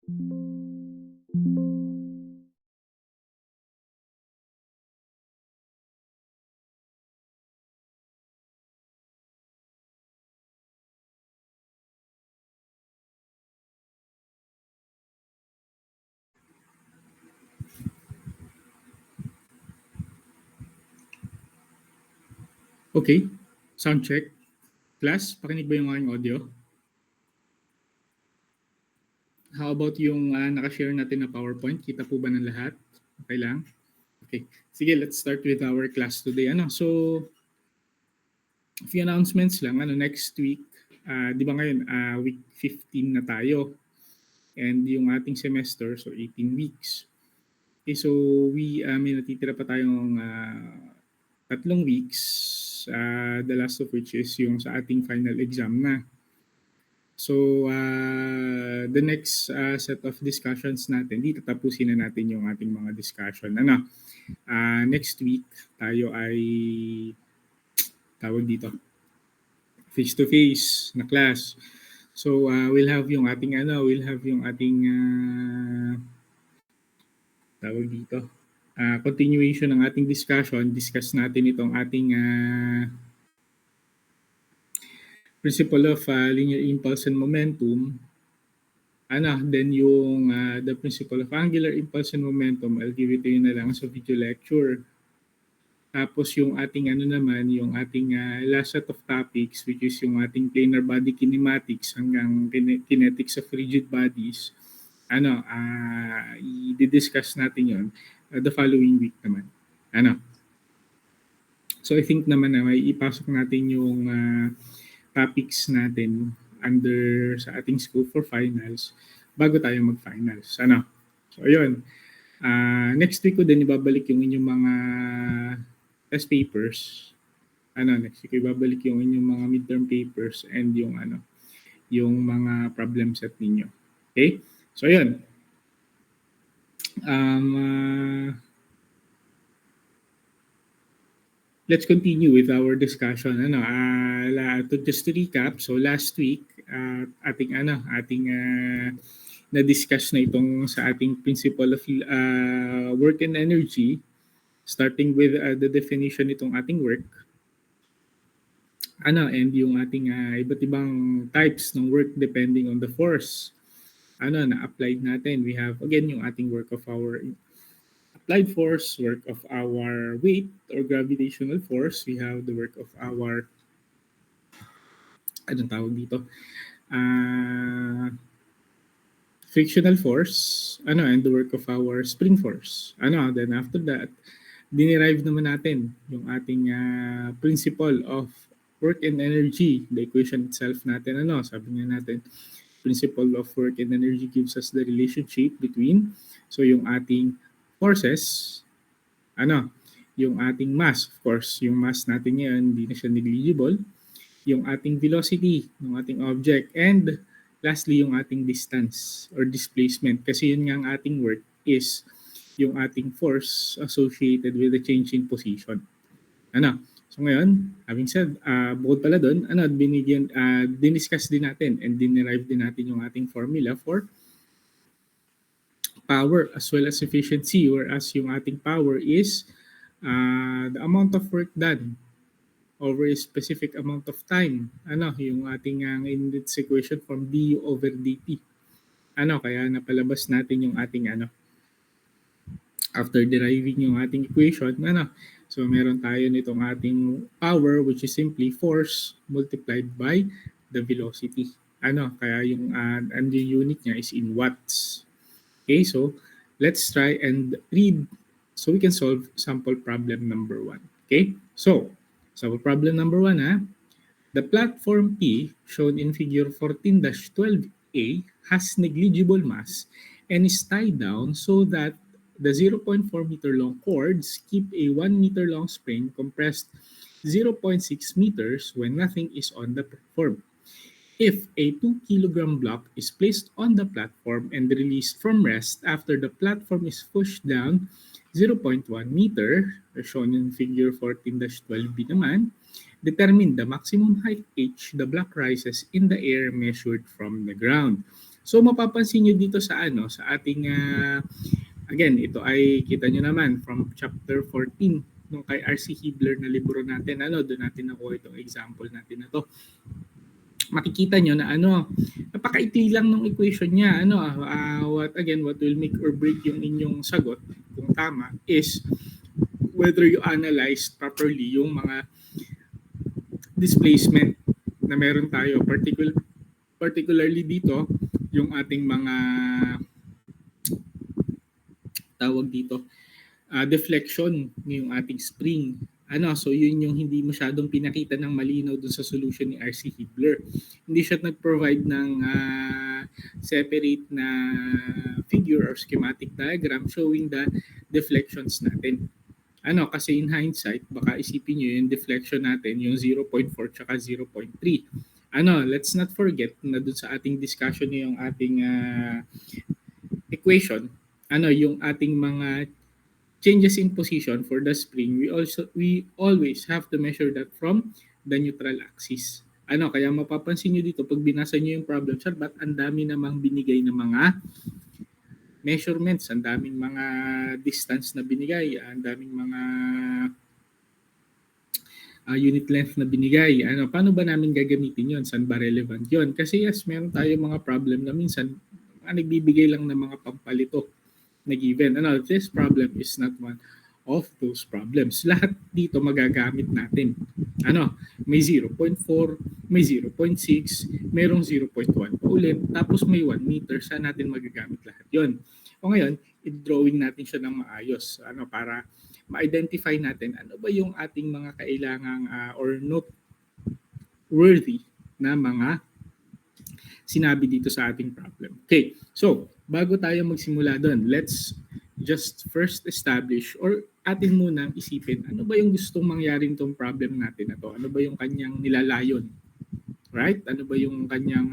Okay, sound check. Class, pakinig ba yung aking audio? How about yung nakashare natin na PowerPoint? Kita po ba ng lahat? Okay lang? Okay. Sige, let's start with our class today. A few announcements lang. Next week, di ba ngayon, week 15 na tayo. And yung ating semester, so 18 weeks. Okay, so may natitira pa tayong 3 weeks, the last of which is yung sa ating final exam na. So, the next set of discussions natin, dito tapusin na natin yung ating mga discussion. Next week, tayo ay, tawag dito, face-to-face na class. So, we'll have yung ating, tawag dito, continuation ng ating discussion. Discuss natin itong ating principle of linear impulse and momentum. Then yung the principle of angular impulse and momentum, I'll give it to you na lang sa video lecture. Tapos yung ating yung ating last set of topics, which is yung ating planar body kinematics hanggang kinetics of rigid bodies, i-discuss natin yon the following week naman. So I think naman na may ipasok natin yung topics natin under sa ating school for finals bago tayo mag-finals. So ayun. Next week ko din ibabalik yung inyong mga test papers. Next week ibabalik yung inyong mga midterm papers and yung mga problem set ninyo. Okay? So ayun. Let's continue with our discussion. Just to recap, so last week ating na-discuss na itong sa ating principle of work and energy, starting with the definition itong ating work. And yung ating iba't ibang types ng work depending on the force na-applied natin. We have again yung ating work of our applied force, work of our weight or gravitational force. We have the work of our frictional force, and the work of our spring force. Then after that, dinerive naman natin yung ating principle of work and energy. The equation itself natin, sabi nga natin, principle of work and energy gives us the relationship between, so yung ating forces, yung ating mass, of course, yung mass natin ngayon, hindi na siya negligible, yung ating velocity ng ating object, and lastly, yung ating distance or displacement. Kasi yun nga ang ating work is yung ating force associated with the change in position. So ngayon, having said, bukod pala doon, diniscuss din natin and dinerive din natin yung ating formula for power as well as efficiency, whereas yung ating power is the amount of work done over a specific amount of time. Yung ating in this equation from du over dt. Kaya napalabas natin yung ating after deriving yung ating equation, so meron tayo nitong ating power, which is simply force multiplied by the velocity. Kaya yung unit niya is in watts. Okay, so let's try and read so we can solve sample problem number 1. Okay, so sample problem number 1, the platform P shown in figure 14-12A has negligible mass and is tied down so that the 0.4 meter long cords keep a 1 meter long spring compressed 0.6 meters when nothing is on the platform. If a 2 kilogram block is placed on the platform and released from rest after the platform is pushed down 0.1 meter, as shown in figure 14-12b naman, determine the maximum height h the block rises in the air measured from the ground. So mapapansin niyo dito sa sa ating again, ito ay kita niyo naman from chapter 14 nung kay R.C. Hibler na libro natin. Doon natin nakuha itong example natin na to. Makikita nyo na napakaikli lang ng equation niya. What will make or break yung inyong sagot kung tama is whether you analyze properly yung mga displacement na meron tayo, particularly dito yung ating mga tawag dito deflection ng ating spring. So yun yung hindi masyadong pinakita ng malinaw dun sa solution ni R.C. Hibler. Hindi siya nag-provide ng separate na figure or schematic diagram showing the deflections natin. Kasi in hindsight, baka isipin nyo yung deflection natin, yung 0.4 tsaka 0.3. Let's not forget na dun sa ating discussion yung ating equation, yung ating mga changes in position for the spring, we always have to measure that from the neutral axis. Kaya mapapansin nyo dito, pag binasa nyo yung problem, sir, ba't ang dami namang binigay na mga measurements, ang daming mga distance na binigay, ang daming mga unit length na binigay. Paano ba namin gagamitin yon? Saan ba relevant yon? Kasi yes, meron tayo mga problem na minsan nagbibigay lang ng mga pampalito na given. This problem is not one of those problems. Lahat dito magagamit natin. May 0.4, may 0.6, mayroong 0.1 pa ulit, tapos may 1 meter. Saan natin magagamit lahat yon? O ngayon, i-drawing natin siya ng maayos para ma-identify natin ano ba yung ating mga kailangang or noteworthy na mga sinabi dito sa ating problem. Okay, so bago tayo magsimula doon, let's just first establish or atin munang isipin ano ba yung gustong mangyari nitong problem natin na to? Ano ba yung kanyang nilalayon? Right? Ano ba yung kanyang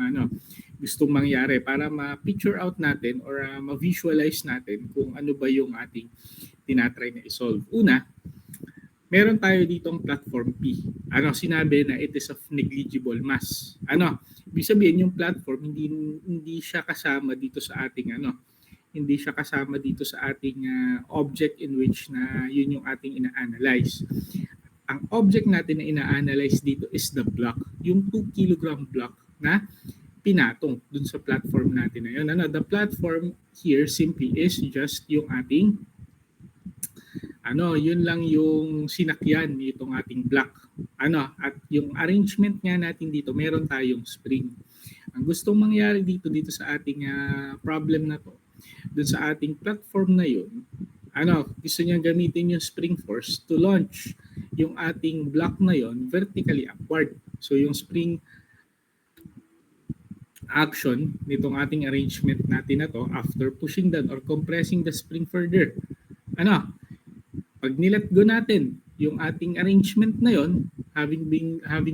gustong mangyari para ma-picture out natin or ma-visualize natin kung ano ba yung ating tinatry na isolve. Una, meron tayo ditong platform P. Sinabi na it is of negligible mass. Ibig sabihin yung platform hindi siya kasama dito sa ating hindi siya kasama dito sa ating object in which na yun yung ating ina-analyze. Ang object natin na ina-analyze dito is the block, yung 2 kilogram block na pinatong dun sa platform natin na yun. The platform here simply is just yung ating yun lang yung sinakyan nitong ating block. At yung arrangement nga natin dito, meron tayong spring. Ang gustong mangyari dito sa ating problem na to, dun sa ating platform na yun, gusto niya gamitin yung spring force to launch yung ating block na yun vertically upward. So yung spring action nitong ating arrangement natin na to, after pushing down or compressing the spring further, pag nilet go natin yung ating arrangement na yon, having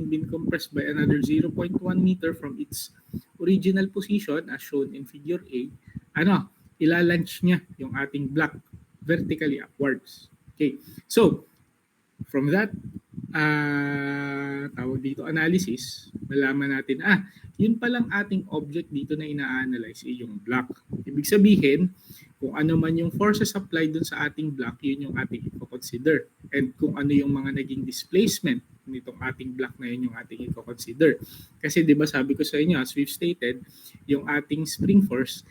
been compressed by another 0.1 meter from its original position as shown in figure A, ilalunch niya yung ating block vertically upwards. Okay. So, from that tawag dito analysis, malaman natin yun palang ating object dito na ina-analyze yung block. Ibig sabihin, kung ano man yung forces applied dun sa ating block, yun yung ating i-consider. And kung ano yung mga naging displacement nitong ating block na yun yung ating i-consider. Kasi 'di ba sabi ko sa inyo, as we've stated, yung ating spring force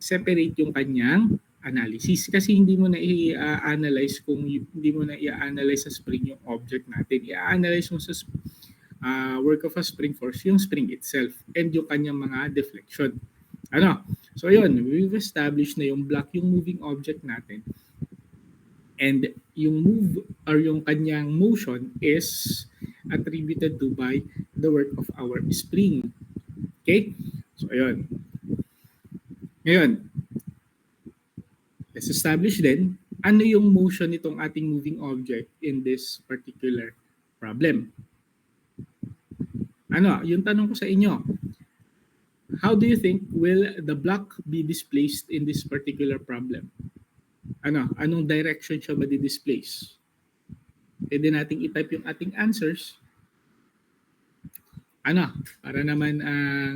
separate yung kanyang analysis kasi hindi mo na i-analyze kung hindi mo na i-analyze sa spring yung object natin. I-analyze mo sa work of a spring force yung spring itself and yung kanyang mga deflection. So yun, we've established na yung block yung moving object natin and yung move or yung kanyang motion is attributed to by the work of our spring. Okay? So ayun. Ngayon, let's establish then, ano yung motion nitong ating moving object in this particular problem. Yung tanong ko sa inyo, how do you think will the block be displaced in this particular problem? Anong direction siya ma-displace? Pwede nating i-type yung ating answers. Ano, para naman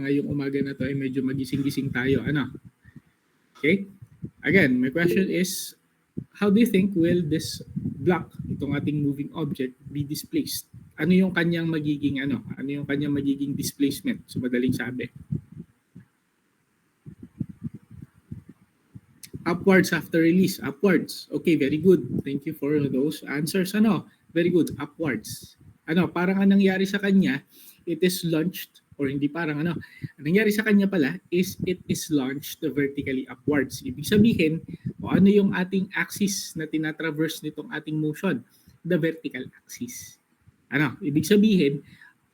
ngayong umaga na to ay medyo magising-gising tayo. Ano? Okay? Again, my question is, how do you think will this block, itong ating moving object, be displaced? Ano yung kanyang magiging ano? Ano yung kanyang magiging displacement? So madaling sabi. Upwards after release. Upwards. Okay, very good. Thank you for those answers. Ano? Very good. Upwards. Ano, parang anong nangyari sa kanya, it is launched, or hindi parang ano, ang nangyari sa kanya pala is it is launched vertically upwards. Ibig sabihin, o ano yung ating axis na tinatraverse nitong ating motion? The vertical axis. Ano, ibig sabihin,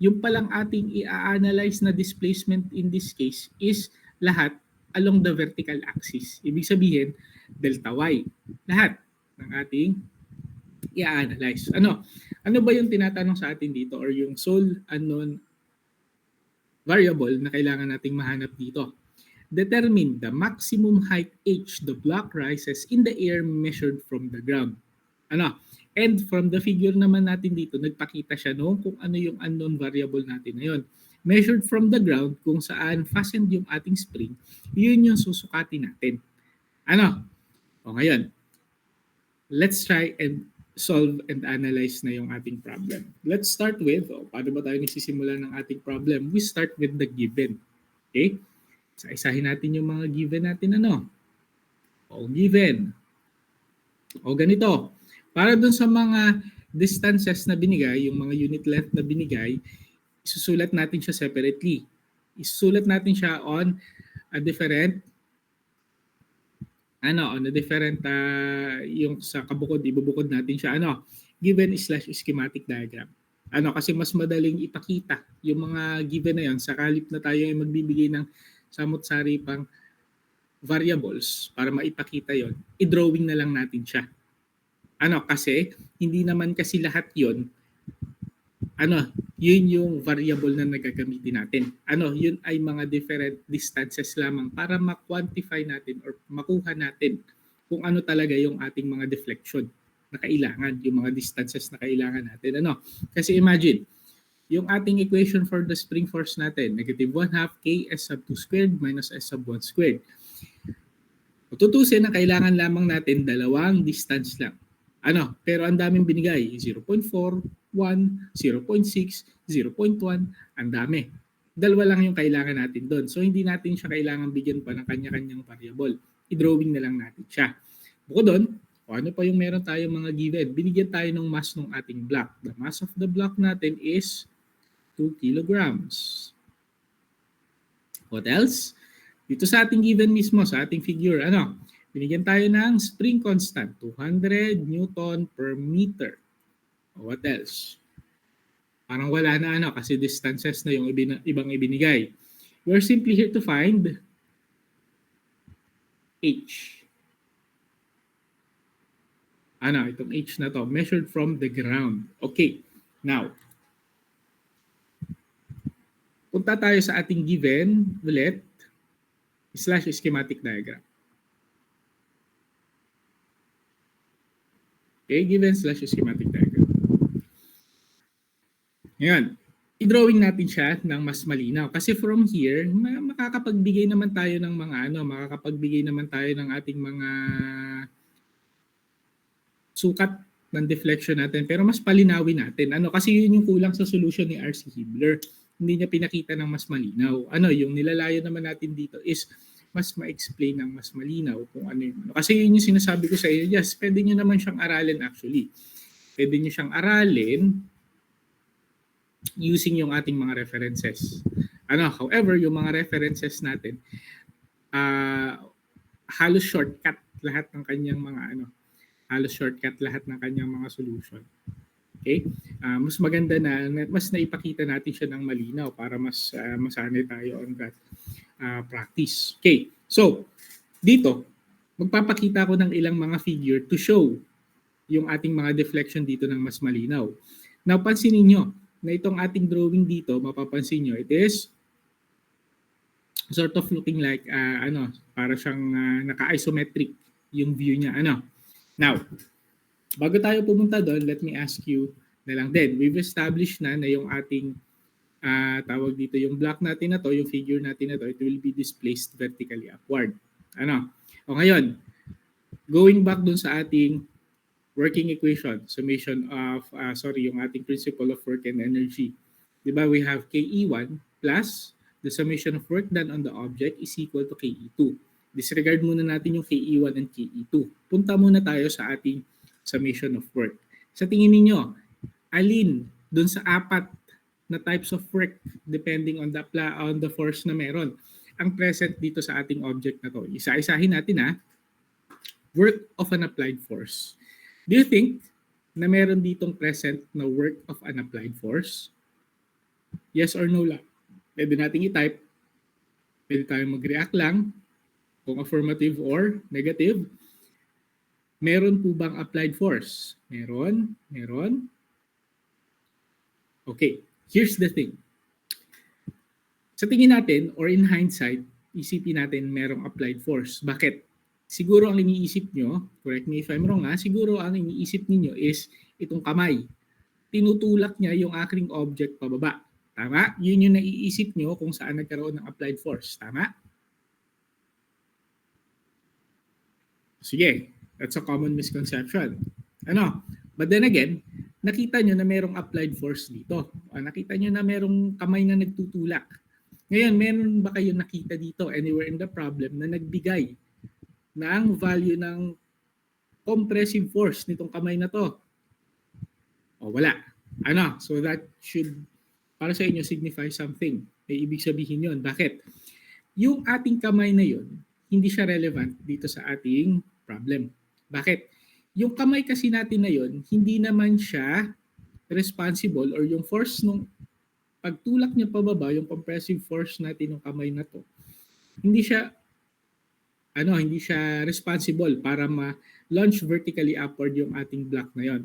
yung palang ating i-analyze na displacement in this case is lahat along the vertical axis. Ibig sabihin, delta y. Lahat ng ating i-analyze. Ano ba yung tinatanong sa atin dito or yung sole unknown variable na kailangan nating mahanap dito? Determine the maximum height h the block rises in the air measured from the ground. And from the figure naman natin dito, nagpakita siya kung ano yung unknown variable natin na yun. Measured from the ground, kung saan fastened yung ating spring, yun yung susukatin natin. O ngayon, let's try and solve and analyze na yung ating problem. Let's start with, paano ba tayo nagsisimula ng ating problem? We start with the given. Okay? Isa-isahin natin yung mga given natin. Given. Ganito. Para dun sa mga distances na binigay, yung mga unit length na binigay, isusulat natin siya separately. Isusulat natin siya on a different yung sa kabukod, ibubukod natin siya, given / schematic diagram. Kasi mas madaling ipakita yung mga given na yan, sa kalip na tayo ay magbibigay ng samot-sari pang variables para maipakita yon, i-drawing na lang natin siya. Kasi hindi naman kasi lahat yon, yun yung variable na nagagamitin natin. Yun ay mga different distances lamang para ma-quantify natin or makuha natin kung ano talaga yung ating mga deflection na kailangan, yung mga distances na kailangan natin. Kasi imagine, yung ating equation for the spring force natin, -1/2 k s sub 2 squared minus s sub 1 squared. Tutusin na kailangan lamang natin dalawang distance lang. Pero ang daming binigay, 0.4, 1, 0.6, 0.1, ang dami. Dalawa lang yung kailangan natin doon. So hindi natin siya kailangan bigyan pa ng kanya-kanyang variable. I-drawing na lang natin siya. Bukod doon, ano pa yung meron tayong mga given? Binigyan tayo ng mass ng ating block. The mass of the block natin is 2 kilograms. What else? Dito sa ating given mismo, sa ating figure, binigyan tayo ng spring constant, 200 Newton per meter. What else? Parang wala na kasi distances na yung ibang ibinigay. We're simply here to find h. Itong h na to, measured from the ground. Okay, now, punta tayo sa ating given ulit, / schematic diagram. Okay, given / schematic diagram. Ngayon, i-drawing natin siya ng mas malinaw. Kasi from here, makakapagbigay naman tayo ng mga makakapagbigay naman tayo ng ating mga sukat ng deflection natin. Pero mas palinawin natin. Kasi yun yung kulang sa solution ni R.C. Hibbeler. Hindi niya pinakita ng mas malinaw. Yung nilalayo naman natin dito is mas ma-explain ng mas malinaw kung ano yung Kasi yun yung sinasabi ko sa iyo, yes, pwede nyo naman siyang aralin actually. Pwede nyo siyang aralin using yung ating mga references. However, yung mga references natin, halos shortcut lahat ng kanyang mga halos shortcut lahat ng kanyang mga solution. Okay? Mas maganda na mas naipakita natin siya ng malinaw para mas masanay tayo on that practice. Okay. So, dito, magpapakita ko ng ilang mga figure to show yung ating mga deflection dito ng mas malinaw. Now, pansinin nyo na itong ating drawing dito, mapapansin nyo, it is sort of looking like, para siyang naka-isometric yung view niya. Now, bago tayo pumunta doon, let me ask you na lang din. We've established na yung ating tawag dito yung block natin na to, yung figure natin na to, it will be displaced vertically upward. Ano? O ngayon, going back dun sa ating working equation, summation of, yung ating principle of work and energy. Diba, we have KE1 plus the summation of work done on the object is equal to KE2. Disregard muna natin yung KE1 and KE2. Punta muna tayo sa ating summation of work. Sa tingin ninyo, alin dun sa apat na types of work depending on the force na meron ang present dito sa ating object na to? Isa-isahin natin work of an applied force. Do you think na meron ditong present na work of an applied force? Yes or no lang? Pwede natin i-type. Pwede tayong mag-react lang kung affirmative or negative. Meron po bang applied force? Meron. Meron. Okay, here's the thing. Sa tingin natin or in hindsight, isipin natin merong applied force. Bakit? Siguro ang iniisip nyo, correct me if I'm wrong siguro ang iniisip niyo is itong kamay. Tinutulak niya yung aking object pababa. Tama? Yun yung naiisip nyo kung saan nagkaroon ng applied force. Tama? Sige, that's a common misconception. But then again, nakita nyo na merong applied force dito. Nakita nyo na merong kamay na nagtutulak. Ngayon, meron ba kayo nakita dito anywhere in the problem na nagbigay ng value ng compressive force nitong kamay na to? Wala. So that should, para sa inyo, signify something. May ibig sabihin yun. Bakit? Yung ating kamay na yun, hindi siya relevant dito sa ating problem. Bakit? Yung kamay kasi natin na yun, hindi naman siya responsible or yung force nung pagtulak niya pababa, yung compressive force natin ng kamay na to, hindi siya responsible para ma-launch vertically upward yung ating block na yon.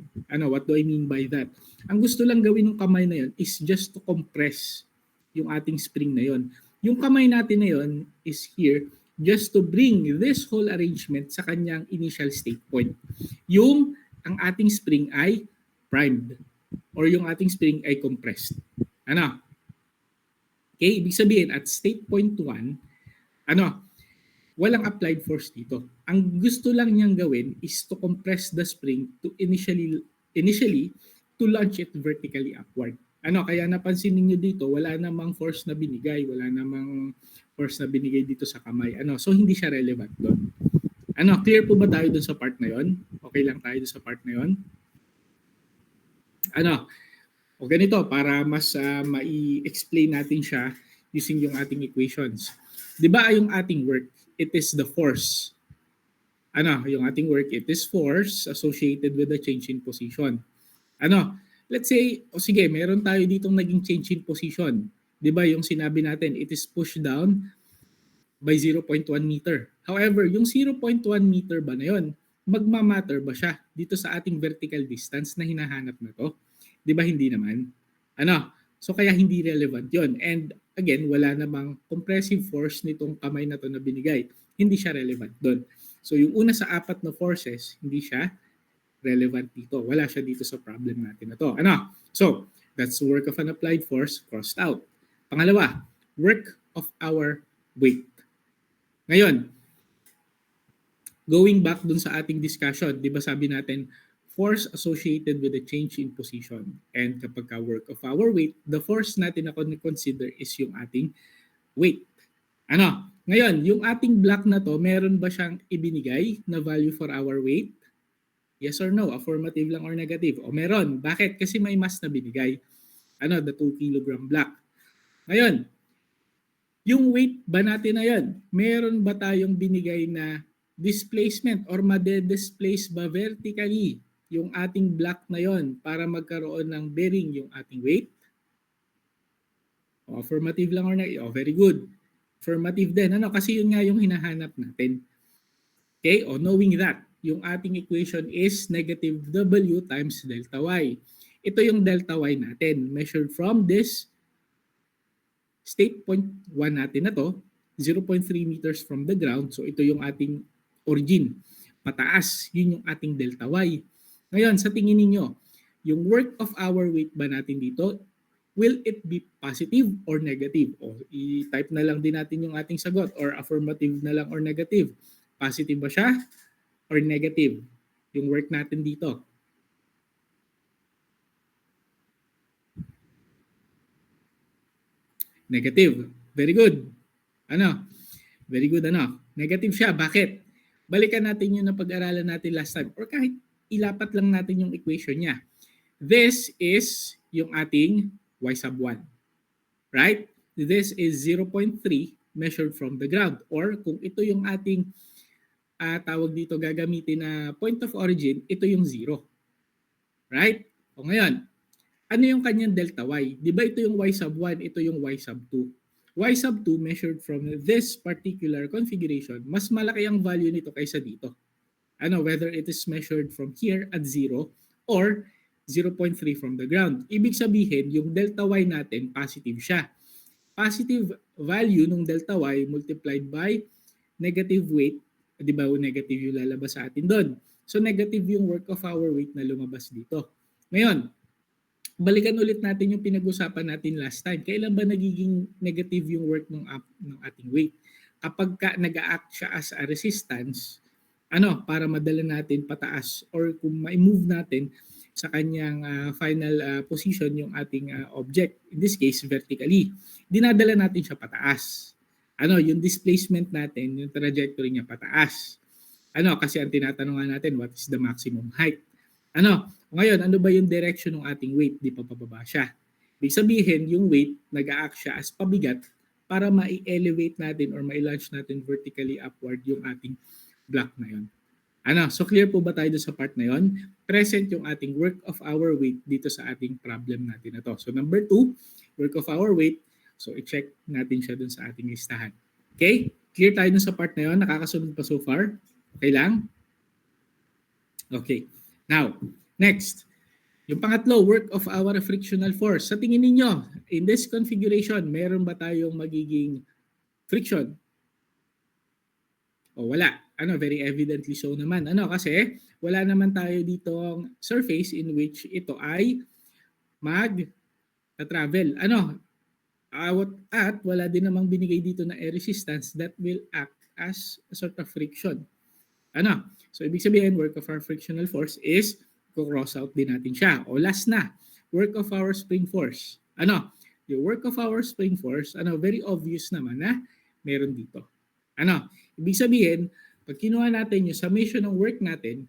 What do I mean by that? Ang gusto lang gawin ng kamay na yon is just to compress yung ating spring na yon. Yung kamay natin na yon is here just to bring this whole arrangement sa kanyang initial state point. Yung ang ating spring ay primed or yung ating spring ay compressed. Okay, ibig sabihin at state point 1, walang applied force dito. Ang gusto lang niyang gawin is to compress the spring to initially to launch it vertically upward. Kaya napansin niyo dito, wala namang force na binigay, wala namang force na binigay dito sa kamay. So hindi siya relevant doon. Clear po ba tayo doon sa part na 'yon? Okay lang tayo doon sa part na 'yon? O ganito, para mas mai-explain natin siya using yung ating equations. Di ba yung ating work, it is the force. Yung ating work, it is force associated with the change in position. Let's say, sige, meron tayo ditong naging change in position. Di ba yung sinabi natin, it is pushed down by 0.1 meter. However, yung 0.1 meter ba na yun, magmamatter ba siya dito sa ating vertical distance na hinahanap na to? Di ba hindi naman? So kaya hindi relevant yon. And again, wala namang compressive force nitong kamay na to na binigay. Hindi siya relevant doon. So yung una sa apat na forces, hindi siya relevant dito. Wala siya dito sa problem natin na to. So that's the work of an applied force crossed out. Pangalawa, work of our weight. Ngayon, going back dun sa ating discussion, di ba sabi natin, force associated with the change in position. And kapag work of our weight, the force natin na consider is yung ating weight. Ngayon, yung ating block na to, meron ba siyang ibinigay na value for our weight? Yes or no? Affirmative lang or negative? O meron. Bakit? Kasi may mass na binigay. The 2 kilogram block. Ngayon, yung weight ba natin na yan? Meron ba tayong binigay na displacement or made-displace ba vertically yung ating block na yon para magkaroon ng bearing yung ating weight? Affirmative lang or negative? Very good. Affirmative din. Kasi yun nga yung hinahanap natin. Okay? Knowing that, yung ating equation is negative W times delta Y. Ito yung delta Y natin measured from this state point 1 natin na to, 0.3 meters from the ground. So ito yung ating origin. Pataas, yun yung ating delta Y. Ngayon, sa tingin ninyo, yung work of our weight ba natin dito, will it be positive or negative? O i-type na lang din natin yung ating sagot, or affirmative na lang or negative. Positive ba siya or negative yung work natin dito? Negative. Very good. Ano? Very good ano. Negative siya. Bakit? Balikan natin yung napag-aralan natin last time, or kahit ilapat lang natin yung equation niya. This is yung ating y sub 1. Right? This is 0.3 measured from the ground. Or kung ito yung ating tawag dito gagamitin na point of origin, ito yung 0. Right? O ngayon, ano yung kanyang delta y? Di ba ito yung y sub 1, ito yung y sub 2. Y sub 2 measured from this particular configuration, mas malaki ang value nito kaysa dito. Ano, whether it is measured from here at 0 or 0.3 from the ground. Ibig sabihin, yung delta y natin, positive siya. Positive value ng delta y multiplied by negative weight, di ba negative yung lalabas sa atin doon. So negative yung work of our weight na lumabas dito. Ngayon, balikan ulit natin yung pinag-usapan natin last time. Kailan ba nagiging negative yung work ng ating weight? Kapag nag-act siya as a resistance, para madala natin pataas, or kung ma-move natin sa kanyang final position yung ating object, in this case vertically, dinadala natin siya pataas. Yung displacement natin, yung trajectory niya pataas. Kasi ang tinatanungan natin, what is the maximum height? Ngayon, ano ba yung direction ng ating weight? Di pa pababa siya. Ibig sabihin, yung weight, nag-a-act siya as pabigat para ma-elevate natin or ma-launch natin vertically upward yung ating block na yun. So clear po ba tayo sa part na yun? Present yung ating work of our weight dito sa ating problem natin na to. So number 2, work of our weight. So i-check natin siya dun sa ating listahan. Okay? Clear tayo dun sa part na yun? Nakakasunod pa so far? Okay lang? Okay. Now, next. Yung pangatlo, work of our frictional force. Sa tingin ninyo, in this configuration, meron ba tayong magiging friction? O wala. Very evidently so naman. Kasi wala naman tayo ditong surface in which ito ay mag-travel. At wala din namang binigay dito na air resistance that will act as a sort of friction. So ibig sabihin, work of our frictional force is cross out din natin siya. O last na, work of our spring force. Yung work of our spring force, very obvious naman na meron dito. Ibig sabihin, pag kinuha natin yung summation ng work natin,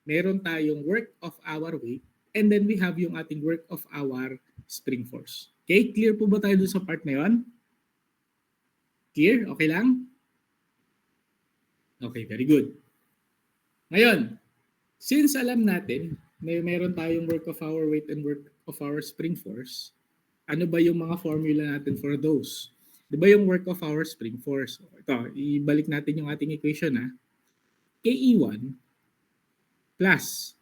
meron tayong work of our weight, and then we have yung ating work of our spring force. Okay? Clear po ba tayo dun sa part na yun? Clear? Okay lang? Okay, very good. Ngayon, since alam natin, meron tayong work of our weight and work of our spring force, ano ba yung mga formula natin for those? Di ba yung work of our spring force? Ito, ibalik natin yung ating equation ha. KE1 plus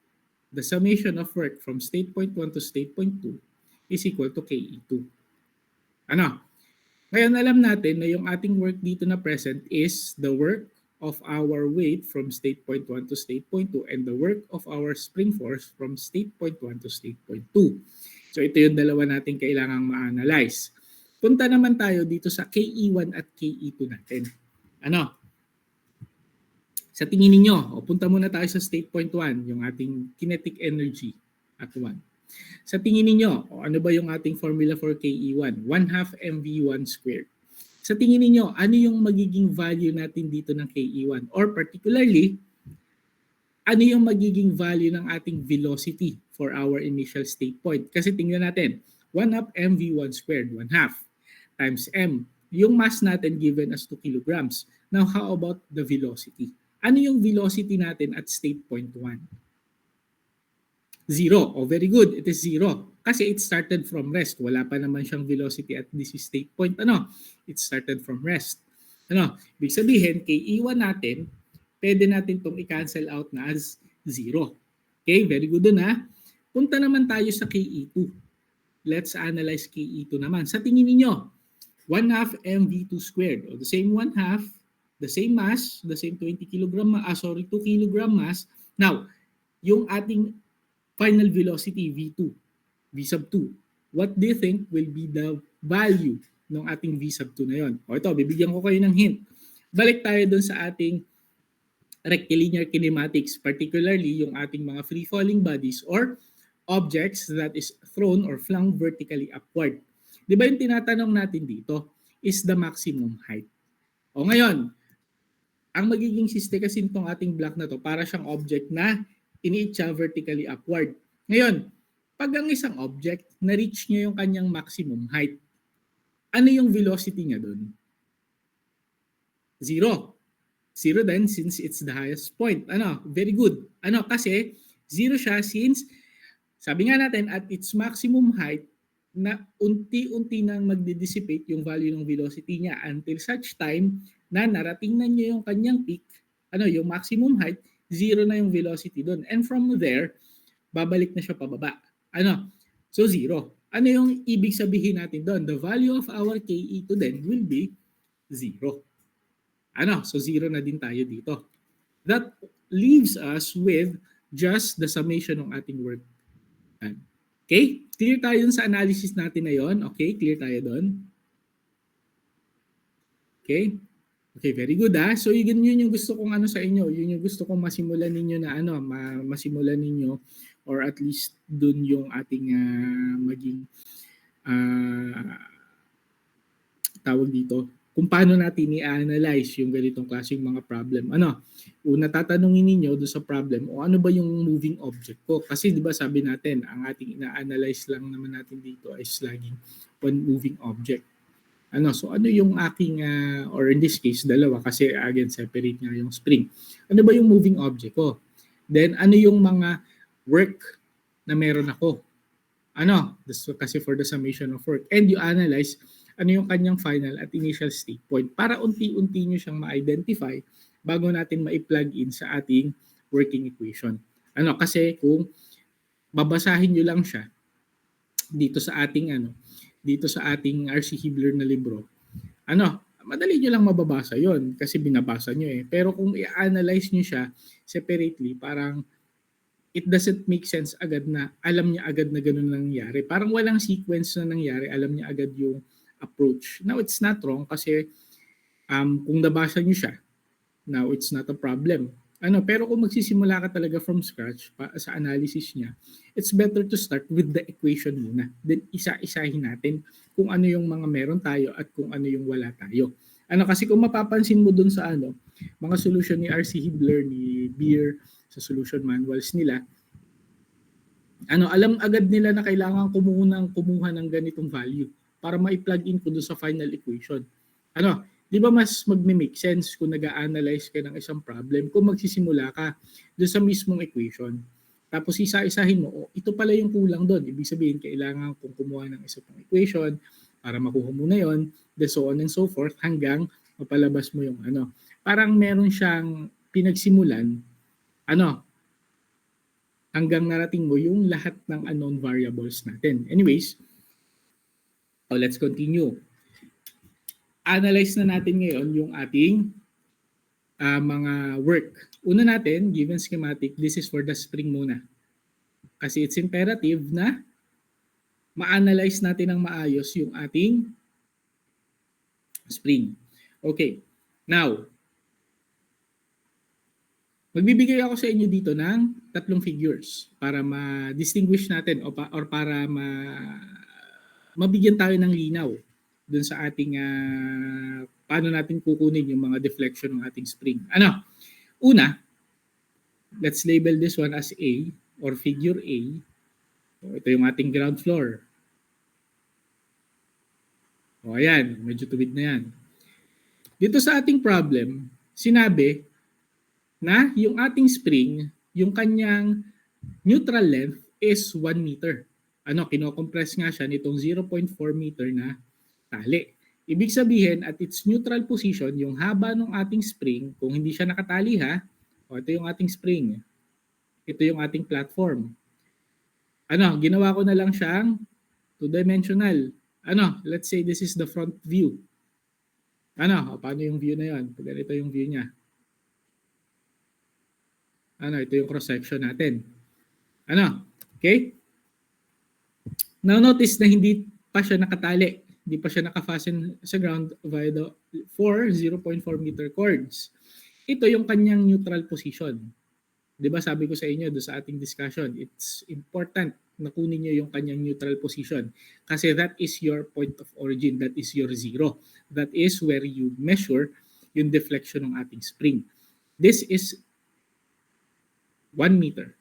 the summation of work from state point 1 to state point 2 is equal to KE2. Ngayon alam natin na yung ating work dito na present is the work of our weight from state point 1 to state point 2 and the work of our spring force from state point 1 to state point 2. So ito yung dalawa natin kailangang ma-analyze. Punta naman tayo dito sa KE1 at KE2 natin. Sa tingin ninyo, punta muna tayo sa state point 1, yung ating kinetic energy at 1. Sa tingin ninyo, ano ba yung ating formula for KE1? 1/2 mv1 squared. Sa tingin ninyo, ano yung magiging value natin dito ng KE1? Or particularly, ano yung magiging value ng ating velocity for our initial state point? Kasi tingnan natin, 1/2 mv1 squared, 1/2 times m. Yung mass natin given as 2 kilograms. Now, how about the velocity? Ano yung velocity natin at state point 1? 0. Oh, very good. It is 0. Kasi it started from rest. Wala pa naman siyang velocity at this state point. It started from rest. Ibig sabihin, KE1 natin, pwede natin itong i-cancel out na as 0. Okay, very good dun ha. Punta naman tayo sa KE2. Let's analyze KE2 naman. Sa tingin niyo 1/2 mv2 squared. O the same 1/2, the same mass, the same 2 kilogram mass. Now, yung ating final velocity V2, V sub 2. what do you think will be the value ng ating V sub 2 na yon? O ito, bibigyan ko kayo ng hint. Balik tayo dun sa ating rectilinear kinematics, particularly yung ating mga free-falling bodies or objects that is thrown or flung vertically upward. Di ba yung tinatanong natin dito is the maximum height. O ngayon, ang magiging siste kasi nitong ating block na to, para siyang object na iniitsa vertically upward. Ngayon, pag ang isang object, na-reach niya yung kanyang maximum height, ano yung velocity niya doon? Zero. Zero din since it's the highest point. Ano? Very good. Ano? Kasi zero siya since, sabi nga natin, at its maximum height, na unti-unti nang magdi-dissipate yung value ng velocity niya until such time na narating na niya yung kanyang peak, ano, yung maximum height, zero na yung velocity doon. And from there, babalik na siya pababa. Ano? So zero. Ano yung ibig sabihin natin doon? The value of our KE2 then will be zero. Ano? So zero na din tayo dito. That leaves us with just the summation ng ating work. Okay? Clear tayo sa analysis natin na yon. Okay? Clear tayo doon. Okay? Okay, very good ha. So yun yung gusto kong ano sa inyo. Yun yung gusto kong masimulan ninyo na ano, masimulan ninyo or at least dun yung ating maging tawag dito, kung paano natin i-analyze yung ganitong klaseng mga problem. Ano? Una tatanungin ninyo doon sa problem, o ano ba yung moving object ko? Kasi di ba sabi natin, ang ating ina-analyze lang naman natin dito is laging one moving object. Ano, so ano yung aking, or in this case, dalawa kasi again, separate nga yung spring. Ano ba yung moving object ko? Then ano yung mga work na meron ako? Ano, kasi for the summation of work. And you analyze ano yung kanyang final at initial state point para unti-unti nyo siyang ma-identify bago natin ma-plug in sa ating working equation. Ano, kasi kung babasahin nyo lang siya dito sa ating dito sa ating R.C. Hibler na libro, ano, madali nyo lang mababasa yon kasi binabasa nyo eh. Pero kung i-analyze nyo siya separately, parang it doesn't make sense agad na alam niya agad na ganun lang nangyari. Parang walang sequence na nangyari, alam niya agad yung approach. Now, it's not wrong kasi kung nabasa nyo siya, now it's not a problem. Ano, pero kung magsisimula ka talaga from scratch sa analysis niya, it's better to start with the equation muna. Then isa-isahin natin kung ano yung mga meron tayo at kung ano yung wala tayo. Ano, kasi kung mapapansin mo dun sa mga solution ni R.C. Hibler, ni Beer, sa solution manuals nila, alam agad nila na kailangan kumuha ng ganitong value para ma-plug in ko dun sa final equation. Ano, di ba mas magme-make sense kung nag-a-analyze ka ng isang problem kung magsisimula ka doon sa mismong equation. Tapos isa-isahin mo, ito pala yung kulang doon. Ibig sabihin, kailangan kong kumuha ng isa pang equation para makuha mo na yon, then so on and so forth, hanggang mapalabas mo yung Parang meron siyang pinagsimulan, hanggang narating mo yung lahat ng unknown variables natin. Anyways, let's continue. Analyze na natin ngayon yung ating mga work. Una natin, given schematic, this is for the spring muna. Kasi it's imperative na ma-analyze natin ng maayos yung ating spring. Okay. Now, magbibigay ako sa inyo dito ng tatlong figures para ma-distinguish natin or para mabigyan tayo ng linaw dun sa ating paano natin kukunin yung mga deflection ng ating spring. Una, let's label this one as A or figure A. So, ito yung ating ground floor. O ayan, medyo tuwid na yan. Dito sa ating problem, sinabi na yung ating spring, yung kanyang neutral length is 1 meter. Kinocompress nga siya nitong 0.4 meter na tali. Ibig sabihin, at its neutral position, yung haba ng ating spring, kung hindi siya nakatali ito yung ating spring. Ito yung ating platform. Ginawa ko na lang siyang two-dimensional. Let's say this is the front view. Paano yung view na yun? Ganito yung view niya. Ito yung cross-section natin. Okay? Now notice na hindi pa siya nakatali. Hindi pa siya nakafasten sa ground via the 0.4 meter cords. Ito yung kanyang neutral position. 'Di ba sabi ko sa inyo do sa ating discussion, it's important na kunin niyo yung kanyang neutral position kasi that is your point of origin, that is your zero. That is where you measure yung deflection ng ating spring. This is 1 meter.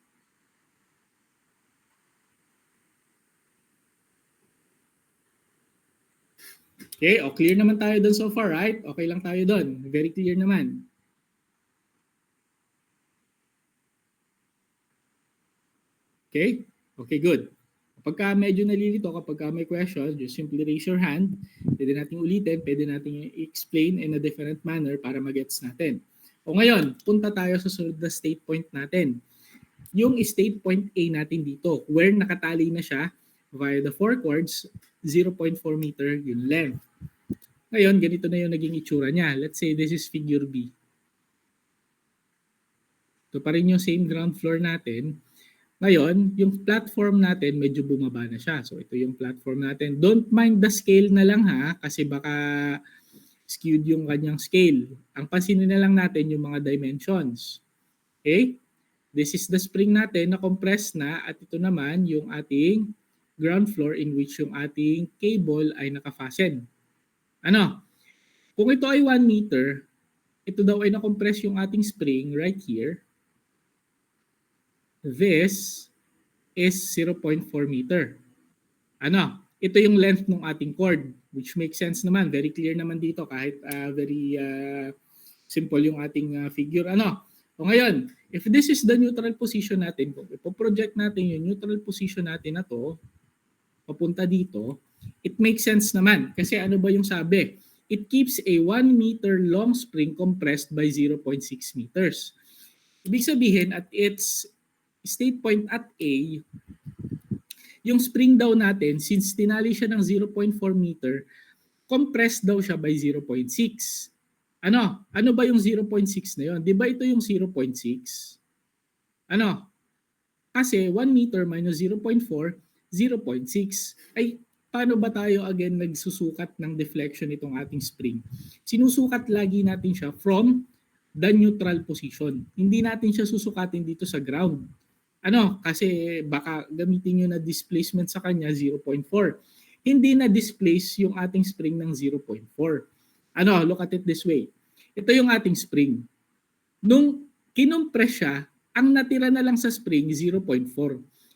Okay, o clear naman tayo doon so far, right? Okay lang tayo doon. Very clear naman. Okay? Okay, good. Kapag medyo nalilito, kapag may questions, just simply raise your hand. Pwede natin ulitin, pwede natin i-explain in a different manner para magets natin. O ngayon, punta tayo sa sunod na state point natin. Yung state point A natin dito, where nakatali na siya via the 4 cords, 0.4 meter yung length. Ngayon, ganito na yung naging itsura niya. Let's say this is figure B. Ito pa rin yung same ground floor natin. Ngayon, yung platform natin medyo bumaba na siya. So ito yung platform natin. Don't mind the scale na lang ha, kasi baka skewed yung kanyang scale. Ang pansinin na lang natin yung mga dimensions. Okay? This is the spring natin na compressed na at ito naman yung ating ground floor in which yung ating cable ay nakafasten. Ano? Kung ito ay 1 meter, ito daw ay na-compress yung ating spring right here. This is 0.4 meter. Ano? Ito yung length ng ating cord, which makes sense naman. Very clear naman dito kahit very simple yung ating figure. Ano? O ngayon, if this is the neutral position natin, kung ipo-project natin yung neutral position natin na to, papunta dito, it makes sense naman. Kasi ano ba yung sabi? It keeps a 1 meter long spring compressed by 0.6 meters. Ibig sabihin, at its state point at A, yung spring daw natin, since tinali siya ng 0.4 meter, compressed daw siya by 0.6. Ano? Ano ba yung 0.6 na yun? Di ba ito yung 0.6? Ano? Kasi 1 meter minus 0.4, 0.6. Ay, paano ba tayo again nagsusukat ng deflection itong ating spring? Sinusukat lagi natin siya from the neutral position. Hindi natin siya susukatin dito sa ground. Ano? Kasi baka gamitin nyo na displacement sa kanya 0.4. Hindi na displace yung ating spring ng 0.4. Ano? Look at it this way. Ito yung ating spring. Nung kinompress siya, ang natira na lang sa spring 0.4.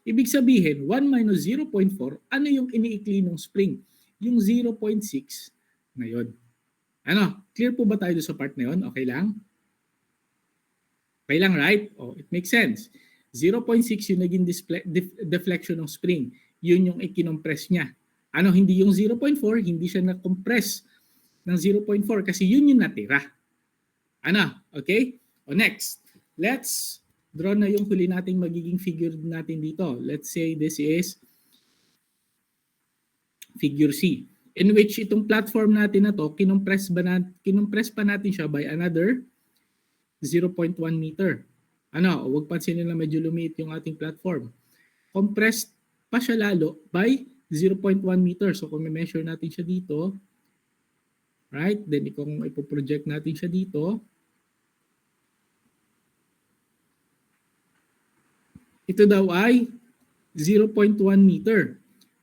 Ibig sabihin, 1 minus 0.4, ano yung iniikli ng spring? Yung 0.6 na yun. Ano? Clear po ba tayo sa part na yun? Okay lang? Okay lang, right? Oh, it makes sense. 0.6 yung naging deflection ng spring. Yun yung ikinompress niya. Ano, hindi yung 0.4, hindi siya na-compress ng 0.4 kasi yun yung natira. Ano, okay? O next, let's draw na yung huli nating magiging figure natin dito. Let's say this is figure C, in which itong platform natin na to, kinompress pa natin siya by another 0.1 meter. Ano, huwag pansinin na medyo lumiit yung ating platform. Compressed pa siya lalo by 0.1 meter. So kung measure natin siya dito, right, then kung ipo-project natin siya dito, ito daw ay 0.1 meter.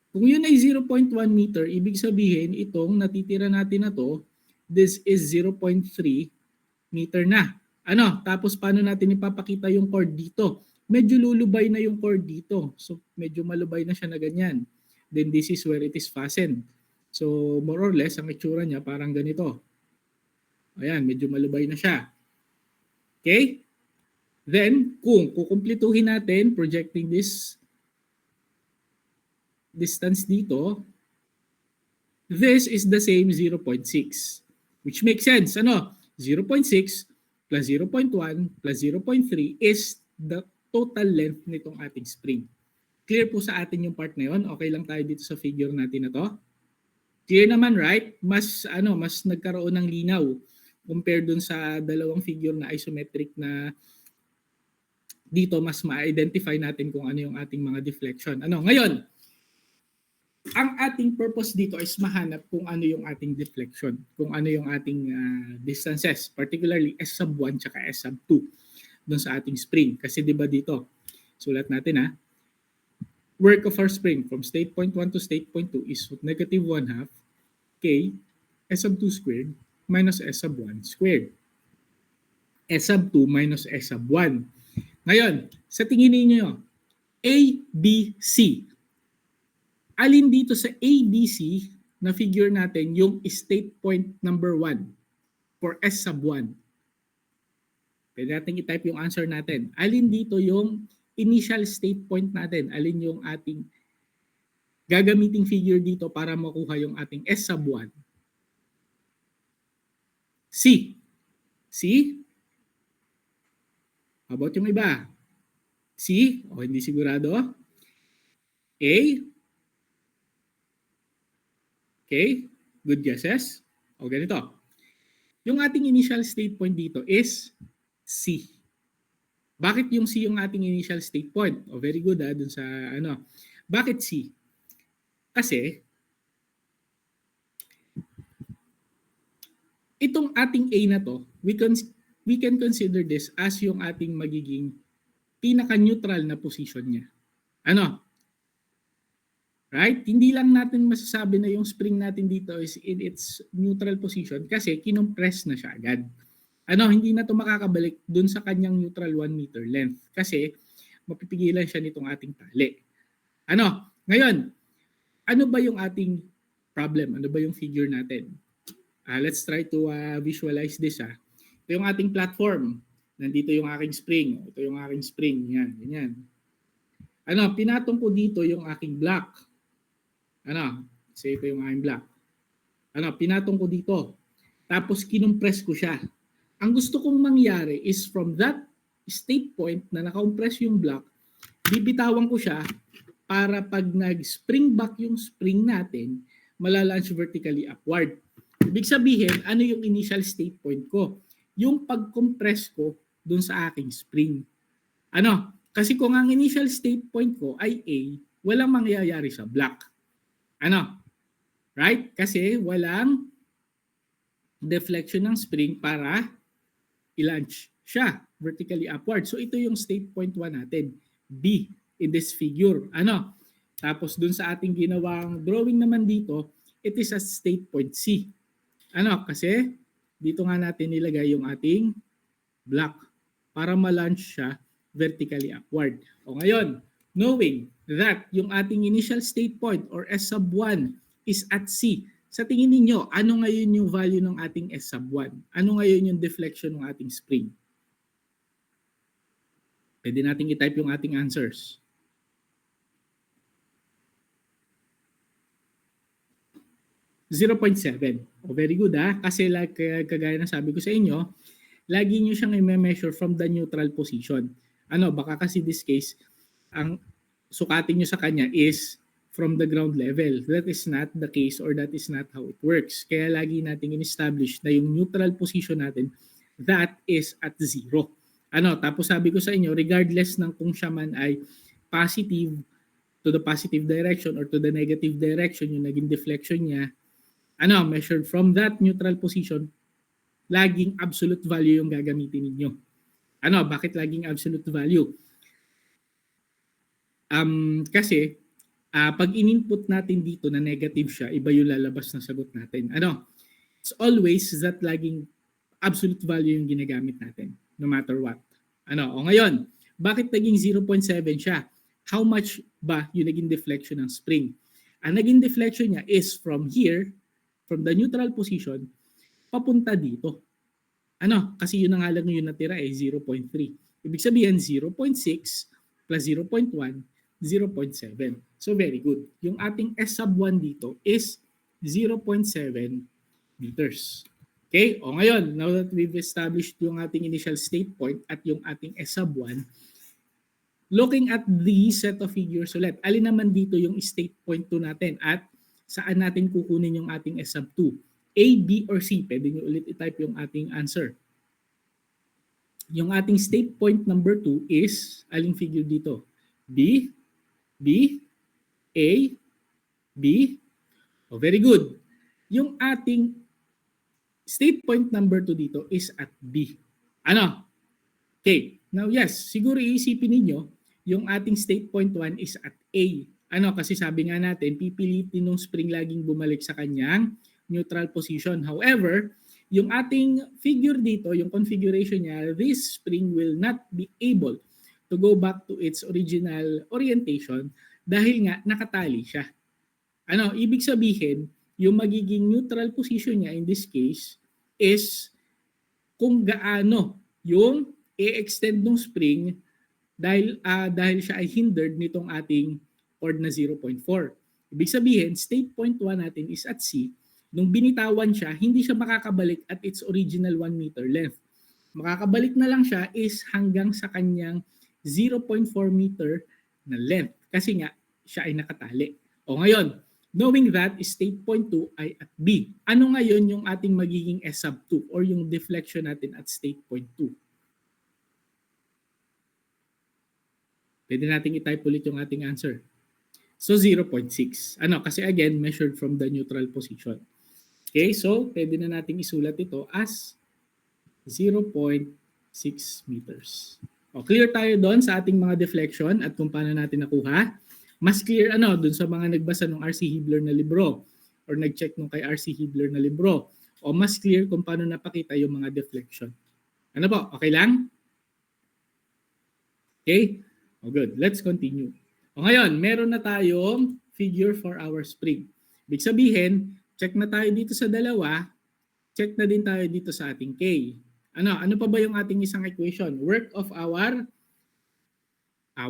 Kung yun ay 0.1 meter, ibig sabihin itong natitira natin na to, this is 0.3 meter na. Ano, tapos paano natin ipapakita yung cord dito? Medyo lulubay na yung cord dito. So medyo malubay na siya na ganyan. Then this is where it is fastened. So more or less, ang itsura niya parang ganito. Ayan, medyo malubay na siya. Okay? Then, kung kukumplituhin natin, projecting this distance dito, this is the same 0.6. Which makes sense. Ano? 0.6 plus 0.1 plus 0.3 is the total length nitong ating spring. Clear po sa atin yung part na yun? Okay lang tayo dito sa figure natin na to? Clear naman, right? Mas nagkaroon ng linaw compared dun sa dalawang figure na isometric na dito mas ma-identify natin kung ano yung ating mga deflection. Ano, ngayon, Ang ating purpose dito is mahanap kung ano yung ating deflection, kung ano yung ating distances, particularly S sub 1 tsaka S sub 2 doon sa ating spring. Kasi 'di ba dito, sulat natin work of our spring from state point 1 to state point 2 is negative 1 half K S sub 2 squared minus S sub 1 squared. S sub 2 minus S sub 1. Ngayon, sa tingin niyo, A, B, C. Alin dito sa A, B, C na figure natin yung state point number 1 for S sub 1? Pwede natin i-type yung answer natin. Alin dito yung initial state point natin? Alin yung ating gagamiting figure dito para makuha yung ating S sub 1? C. C? How about yung iba? C? O hindi sigurado? A? Okay? Good guesses? O ganito. Yung ating initial state point dito is C. Bakit yung C yung ating initial state point? O very good dun sa ano. Bakit C? Kasi itong ating A na to, we can consider this as yung ating magiging pinaka-neutral na position niya. Ano? Right? Hindi lang natin masasabi na yung spring natin dito is in its neutral position kasi kinompress na siya agad. Ano, hindi na to makakabalik dun sa kanyang neutral 1 meter length kasi mapipigilan siya nitong ating tali. Ano? Ngayon, ano ba yung ating problem? Ano ba yung figure natin? Let's try to visualize this. Ito yung ating platform. Nandito yung aking spring. Ito yung aking spring. Yan, ganyan. Ano, pinatong ko dito yung aking block. Ano, say ito yung aking block. Ano, pinatong ko dito. Tapos kinompress ko siya. Ang gusto kong mangyari is from that state point na naka-compress yung block, bibitawan ko siya para pag nag-spring back yung spring natin, malalunge vertically upward. Ibig sabihin, ano yung initial state point ko? Yung pag-compress ko dun sa aking spring. Ano? Kasi kung ang initial state point ko ay A, walang mangyayari sa block. Ano? Right? Kasi walang deflection ng spring para i-launch siya vertically upward. So ito yung state point 1 natin, B in this figure. Ano? Tapos dun sa ating ginawang drawing naman dito, it is a state point C. Ano? Kasi dito nga natin nilagay yung ating block para ma-launch siya vertically upward. O ngayon, knowing that yung ating initial state point or S sub 1 is at C, sa tingin ninyo, ano ngayon yung value ng ating S sub 1? Ano ngayon yung deflection ng ating spring? Pwede natin i-type yung ating answers. .7. Oh, very good Kasi like, kagaya na sabi ko sa inyo, lagi nyo siyang i-measure from the neutral position. Ano, baka kasi this case, ang sukatin nyo sa kanya is from the ground level. That is not the case or that is not how it works. Kaya lagi nating in-establish na yung neutral position natin, that is at 0. Ano, tapos sabi ko sa inyo, regardless ng kung siya man ay positive to the positive direction or to the negative direction, yung naging deflection niya, ano, measured from that neutral position, laging absolute value yung gagamitin ninyo. Ano, bakit laging absolute value? Kasi pag in-input natin dito na negative siya, iba yung lalabas na sagot natin. Ano? It's always that laging absolute value yung ginagamit natin, no matter what. Ano? O ngayon, bakit naging 0.7 siya? How much ba yung naging deflection ng spring? Ang naging deflection niya is from here, from the neutral position, papunta dito. Ano? Kasi yun na nga lang yung natira 0.3. Ibig sabihin 0.6 plus 0.1, 0.7. So very good. Yung ating S sub 1 dito is 0.7 meters. Okay? O ngayon, now that we've established yung ating initial state point at yung ating S sub 1, looking at the set of figures ulit, alin naman dito yung state point 2 natin at saan natin kukunin yung ating S sub 2? A, B, or C? Pwede nyo ulit i-type yung ating answer. Yung ating state point number 2 is, aling figure dito? B, B, A, B? Oh, very good. Yung ating state point number 2 dito is at B. Ano? Okay. Now, yes, siguro iisipin ninyo, yung ating state point 1 is at A. Ano? Kasi sabi nga natin, pipilitin ng spring laging bumalik sa kanyang neutral position. However, yung ating figure dito, yung configuration niya, this spring will not be able to go back to its original orientation dahil nga nakatali siya. Ano, ibig sabihin, yung magiging neutral position niya in this case is kung gaano yung i-extend ng spring dahil siya ay hindered nitong ating chord na 0.4. Ibig sabihin, state point 1 natin is at C. Nung binitawan siya, hindi siya makakabalik at its original 1 meter length. Makakabalik na lang siya is hanggang sa kanyang 0.4 meter na length kasi nga siya ay nakatali. O ngayon, knowing that state point 2 ay at B. Ano ngayon yung ating magiging S sub 2 or yung deflection natin at state point 2? Pwede nating i-type ulit yung ating answer. So 0.6. Ano? Kasi again, measured from the neutral position. Okay, so pwede na nating isulat ito as 0.6 meters. O, clear tayo doon sa ating mga deflection at kung paano natin nakuha. Mas clear doon sa mga nagbasa ng R.C. Hibler na libro or nag-check nung kay R.C. Hibler na libro. O mas clear kung paano napakita yung mga deflection. Ano po? Okay lang? Okay? O good. Let's continue. O ngayon, meron na tayong figure for our spring. Ibig sabihin, check na tayo dito sa dalawa, check na din tayo dito sa ating K. Ano pa ba yung ating isang equation? Work of our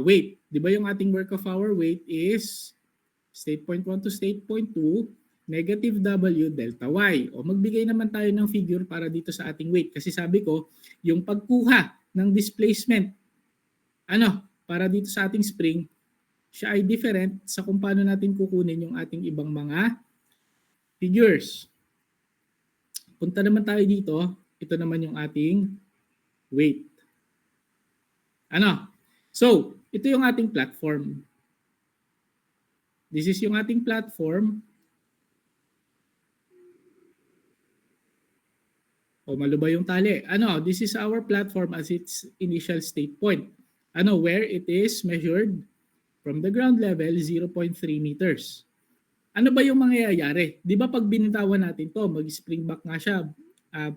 weight. Di ba yung ating work of our weight is state point 1 to state point 2, negative W delta Y. O magbigay naman tayo ng figure para dito sa ating weight. Kasi sabi ko, yung pagkuha ng displacement, para dito sa ating spring, siya ay different sa kung paano natin kukunin yung ating ibang mga figures. Punta naman tayo dito. Ito naman yung ating weight. So, ito yung ating platform. This is yung ating platform. O malubay yung tali. This is our platform as its initial state point. Where it is measured from the ground level 0.3 meters. Ano ba yung mangyayari? Di ba pag binitawan natin to, mag-spring back nga siya,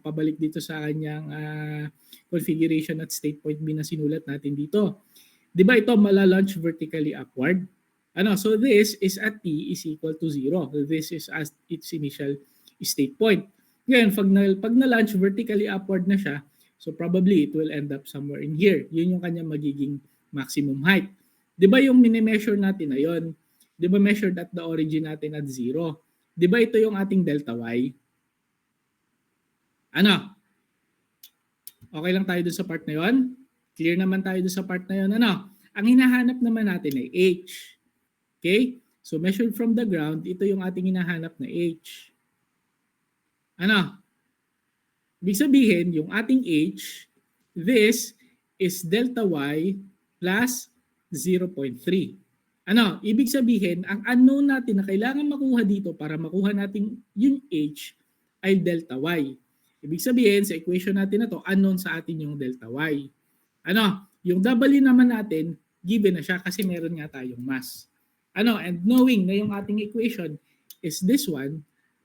pabalik dito sa kanyang configuration at state point B na sinulat natin dito. Di ba ito malalaunch vertically upward? So this is at T is equal to 0. This is as its initial state point. Ngayon, pag na-launch vertically upward na siya, so probably it will end up somewhere in here. Yun yung kanyang magiging maximum height. Di ba yung mini-measure natin na yun? Di ba measured at the origin natin at 0? Di ba ito yung ating delta Y? Okay lang tayo dun sa part na yun? Clear naman tayo dun sa part na yun? Ang hinahanap naman natin ay H. Okay? So measured from the ground, ito yung ating hinahanap na H. Ibig sabihin, yung ating H, this is delta Y plus 0.3. Ibig sabihin, ang unknown natin na kailangan makuha dito para makuha natin yung H ay delta Y. Ibig sabihin, sa equation natin na to, unknown sa atin yung delta Y. Yung W naman natin, given na siya kasi meron nga tayong mass. And knowing na yung ating equation is this one,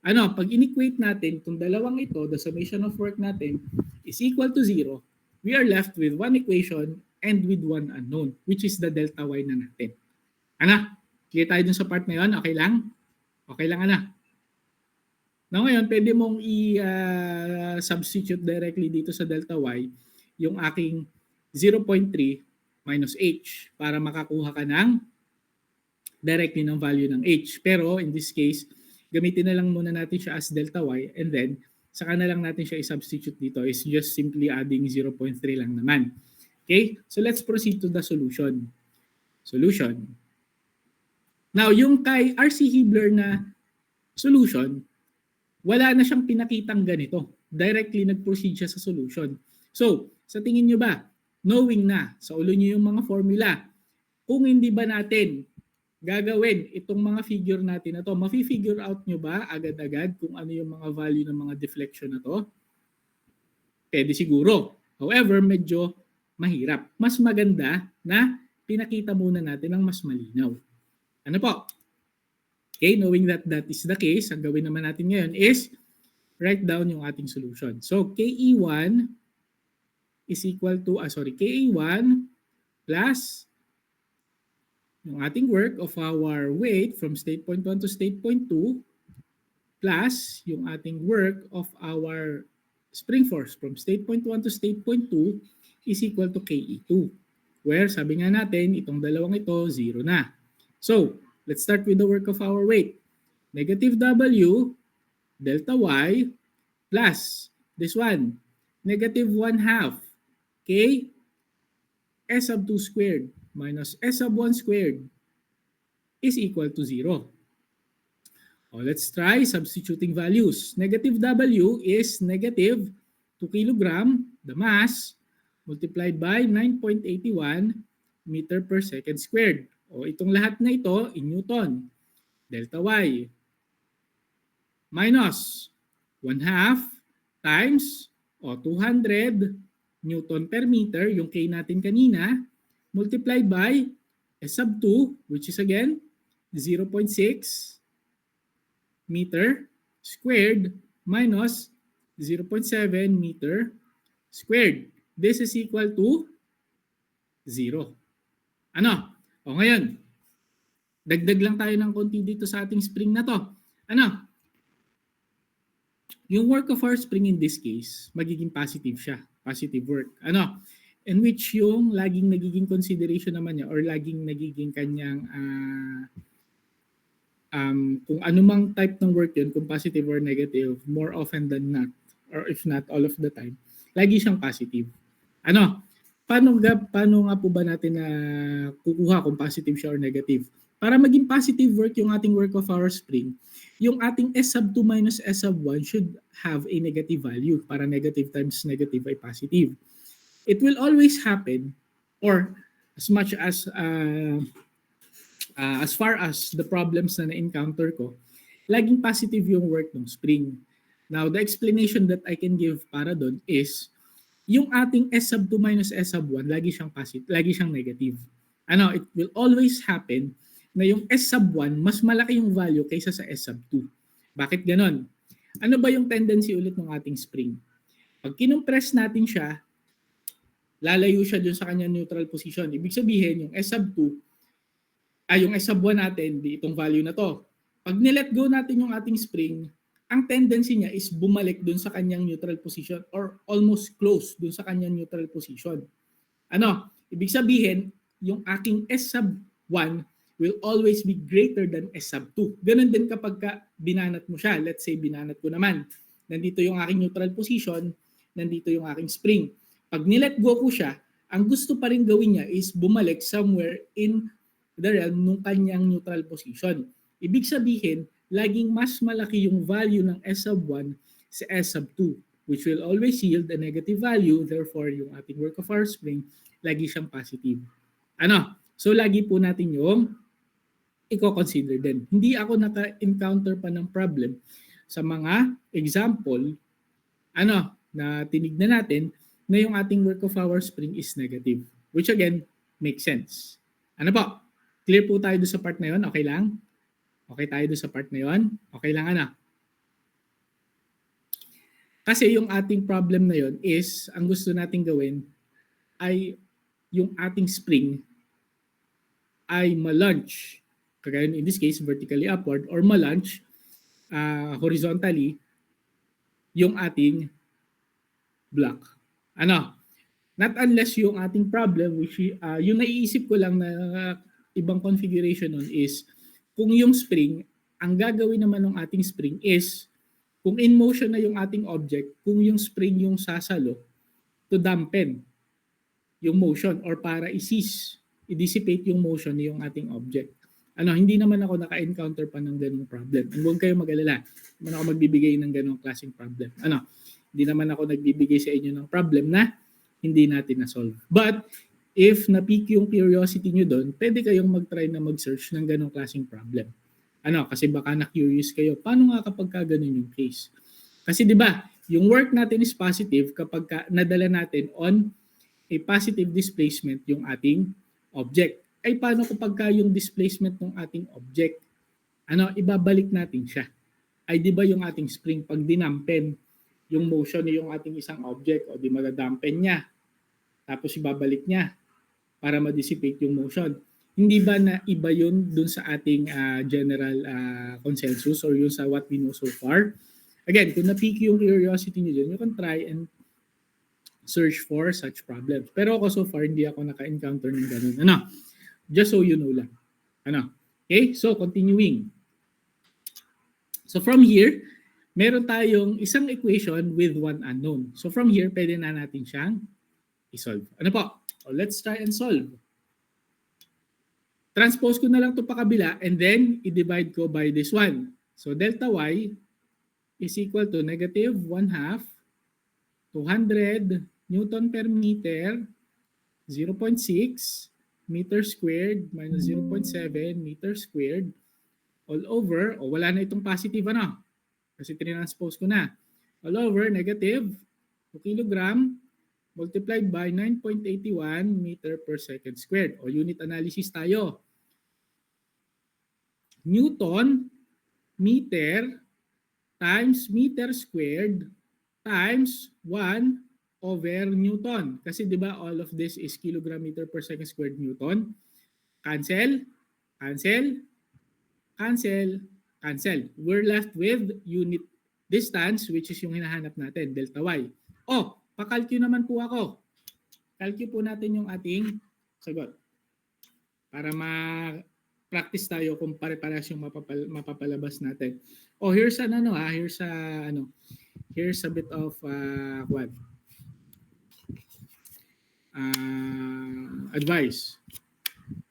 pag in-equate natin itong dalawang ito, the summation of work natin is equal to 0, we are left with one equation and with one unknown, which is the delta Y na natin. Clear tayo dun sa part na yun? Okay lang? Okay lang, Now ngayon, pwede mong i-substitute directly dito sa delta Y yung aking 0.3 minus H para makakuha ka ng directly ng value ng H. Pero in this case, gamitin na lang muna natin siya as delta Y and then saka na lang natin siya i-substitute dito is just simply adding 0.3 lang naman. Okay? So let's proceed to the solution. Now, yung kay R.C. Hibler na solution, wala na siyang pinakitang ganito. Directly nag-proceed siya sa solution. So, sa tingin nyo ba, knowing na, sa ulo nyo yung mga formula, kung hindi ba natin gagawin itong mga figure natin na to? Mafi-figure out nyo ba agad-agad kung ano yung mga value ng mga deflection na to? Pwede siguro. However, medyo mahirap. Mas maganda na pinakita muna natin ang mas malinaw. Ano po? Okay, knowing that that is the case, ang gawin naman natin ngayon is write down yung ating solution. So, KE1 is equal to, KE1 plus yung ating work of our weight from state point 1 to state point 2 plus yung ating work of our spring force from state point 1 to state point 2 is equal to KE2. Where sabi nga natin, itong dalawang ito, 0 na. So, let's start with the work of our weight. Negative W delta Y plus this one, negative 1/2 K S sub 2 squared minus S sub 1 squared is equal to 0. Let's try substituting values. Negative W is negative 2 kilogram, the mass, multiplied by 9.81 meter per second squared. Itong lahat na ito in Newton. Delta Y minus 1/2 times 200 Newton per meter, yung K natin kanina, multiplied by S sub 2, which is again 0.6 meter squared minus 0.7 meter squared. This is equal to 0. Ano? Ngayon, dagdag lang tayo ng konti dito sa ating spring na to. Ano? Yung work of our spring in this case, magiging positive siya. Positive work. Ano? In which yung laging nagiging consideration naman niya or laging nagiging kanyang kung anumang type ng work yun, kung positive or negative, more often than not, or if not all of the time, lagi siyang positive. Ano? Paano nga po ba natin na kukuha kung positive siya or negative? Para maging positive work yung ating work of our spring, yung ating S sub 2 minus S sub 1 should have a negative value. Para negative times negative ay positive. It will always happen, or as much as far as the problems na na-encounter ko, laging positive yung work ng spring. Now, the explanation that I can give para doon is, yung ating S sub 2 minus S sub 1, lagi siyang positive, lagi siyang negative. Ano, it will always happen na yung S sub 1, mas malaki yung value kaysa sa S sub 2. Bakit ganon? Ano ba yung tendency ulit ng ating spring? Pag kinumpress natin siya, lalayo siya dun sa kanyang neutral position. Ibig sabihin, yung S sub 2, yung S sub 1 natin, di itong value na to. Pag nilet go natin yung ating spring, ang tendency niya is bumalik dun sa kanyang neutral position or almost close dun sa kanyang neutral position. Ano? Ibig sabihin, yung aking S sub 1 will always be greater than S sub 2. Ganun din kapag binanat mo siya. Let's say, binanat ko naman. Nandito yung aking neutral position, nandito yung aking spring. Pag nilet go ko siya, ang gusto pa rin gawin niya is bumalik somewhere in the realm ng kanyang neutral position. Ibig sabihin, laging mas malaki yung value ng S sub 1 sa S sub 2, which will always yield a negative value. Therefore, yung ating work of our spring, lagi siyang positive. Ano? So, lagi po natin yung i-consider din. Hindi ako naka-encounter pa ng problem sa mga example na tinignan natin na yung ating work of our spring is negative, which again, makes sense. Ano po? Clear po tayo doon sa part na yun? Okay lang? Okay tayo doon sa part na yun? Okay lang, ano? Kasi yung ating problem na yun is, ang gusto nating gawin ay yung ating spring ay ma-launch, kagaya in this case, vertically upward, or ma-launch horizontally yung ating block. Ano? Not unless yung ating problem, which yung naiisip ko lang na ibang configuration nun is, kung yung spring, ang gagawin naman ng ating spring is, kung in motion na yung ating object, kung yung spring yung sasalo, to dampen yung motion or para i-dissipate yung motion yung ating object. Hindi naman ako naka-encounter pa ng ganung problem. Huwag kayong mag-alala. Hindi naman ako magbibigay ng ganung klaseng problem. Hindi naman ako nagbibigay sa inyo ng problem na hindi natin na-solve. But, if na-pique yung curiosity nyo doon, pwede kayong mag-try na mag-search ng ganong klaseng problem. Kasi baka na-curious kayo, paano nga kapag ka ganun yung case? Kasi di ba, yung work natin is positive kapag nadala natin on a positive displacement yung ating object. Ay paano kapag yung displacement ng ating object, ibabalik natin siya? Ay di ba yung ating spring, pag dinampen yung motion ni yung ating isang object, o di madadampen niya, tapos ibabalik niya para ma-dissipate yung motion. Hindi ba na iba yun dun sa ating general consensus or yun sa what we know so far? Again, kung na-pique yung curiosity niyo dyan, you can try and search for such problems. Pero ako so far, hindi ako naka-encounter ng ganun. Just so you know lang. Okay? So, continuing. So, from here, meron tayong isang equation with one unknown. So, from here, pwede na natin siyang i-solve. Ano po? So, let's try and solve. Transpose ko na lang ito pa kabila and then i-divide ko by this one. So, delta y is equal to negative 1/2, 200 Newton per meter, 0.6 meter squared minus 0.7 meter squared all over, wala na itong positive kasi tinranspose ko na, all over negative 2 kilogram multiplied by 9.81 meter per second squared. Unit analysis tayo. Newton meter times meter squared times 1 over Newton. Kasi di ba all of this is kilogram meter per second squared Newton. Cancel, cancel, cancel, cancel. We're left with unit distance, which is yung hinahanap natin, delta y. Pakalkyo naman po ako. Kalkyo po natin yung ating sagot. Para ma-practice tayo kung pare-parehas yung mapapalabas natin. Here's here's a bit of advice.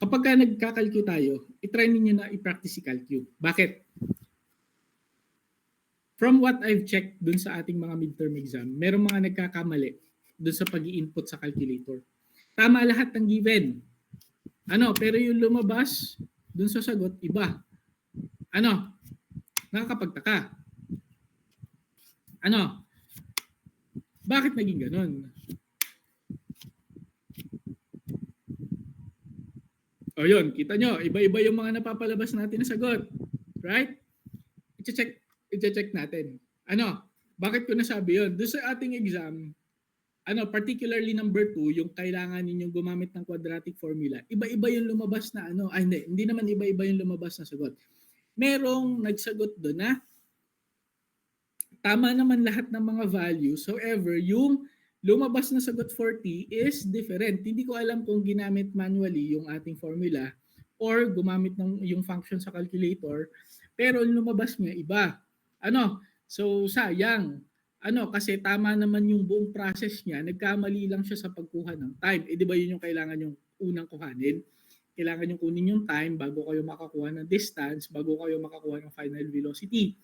Kapag ka nagkakalkyo tayo, itry ninyo na i-practice si calcu. Bakit? From what I've checked dun sa ating mga midterm exam, merong mga nagkakamali dun sa pag-i-input sa calculator. Tama lahat ng given. Pero yung lumabas dun sa sagot, iba. Nakakapagtaka. Bakit naging ganun? Yun, kita nyo, iba-iba yung mga napapalabas natin na sagot. Right? I-check natin. Bakit ko nasabi yun? Doon sa ating exam, particularly number 2, yung kailangan ninyong gumamit ng quadratic formula, iba-iba yung lumabas na hindi naman iba-iba yung lumabas na sagot. Merong nagsagot doon na tama naman lahat ng mga values. However, yung lumabas na sagot 40 is different. Hindi ko alam kung ginamit manually yung ating formula or gumamit ng yung function sa calculator, pero lumabas niya iba. So sayang. Kasi tama naman yung buong process niya, nagkamali lang siya sa pagkuha ng time. Di ba yun yung kailangan yung unang kuhanin? Kailangan yung kunin yung time bago kayo makakuha ng distance, bago kayo makakuha ng final velocity.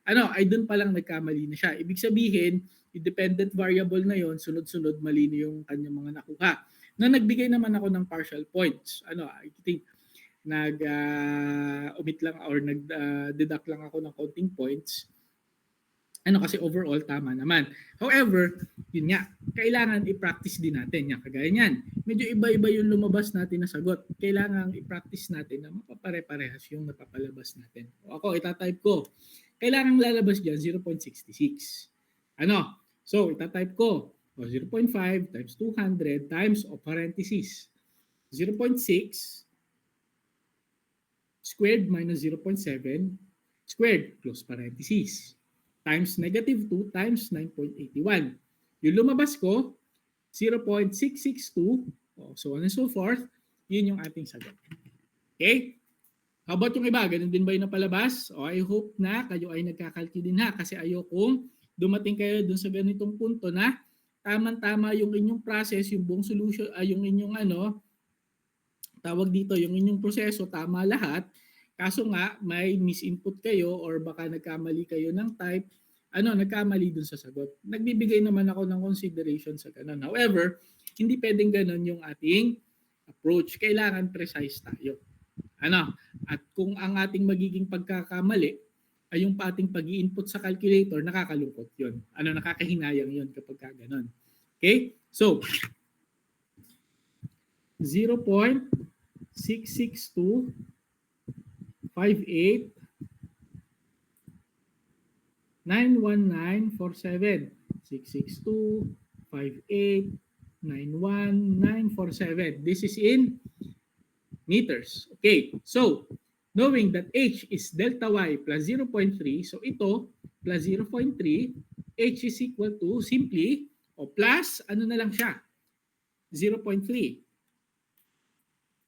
Ay doon pa lang nagkamali na siya. Ibig sabihin, yung dependent variable na yon, sunod-sunod mali na yung kanyang mga nakuha. Nagbigay naman ako ng partial points. I think nag-omit lang or nag-deduct lang ako ng counting points. Kasi overall tama naman. However, yun nga, kailangan i-practice din natin. Kagaya niyan, medyo iba-iba yung lumabas natin na sagot. Kailangan i-practice natin na mapapare-parehas yung napapalabas natin. Ako, itatype ko. Kailangan lalabas dyan 0.66. So, itatype ko. 0.5 times 200 times o parenthesis. 0.6 squared minus 0.7 squared close parenthesis times negative 2 times 9.81. Yung lumabas ko, 0.662, so on and so forth, yun yung ating sagot. Okay? How about yung iba? Ganun din ba yung napalabas? I hope na kayo ay nagkakalki din kasi ayokong dumating kayo dun sa ganitong punto na tama-tama yung inyong process, yung buong solution, yung inyong tawag dito, yung inyong proseso, tama lahat. Kaso nga, may misinput kayo or baka nagkamali kayo ng type, nagkamali dun sa sagot. Nagbibigay naman ako ng consideration sa ganun. However, hindi pwedeng ganun yung ating approach. Kailangan precise tayo. Ano? At kung ang ating magiging pagkakamali ay yung ating pag-i-input sa calculator, nakakalungkot yun. Nakakahinayang yun kapag gano'n. Okay? So, 0.66258 91947 662 58 91947. This is in meters. Okay, so knowing that h is delta y plus 0.3, so ito plus 0.3, h is equal to simply, o plus, ano na lang siya, 0.3.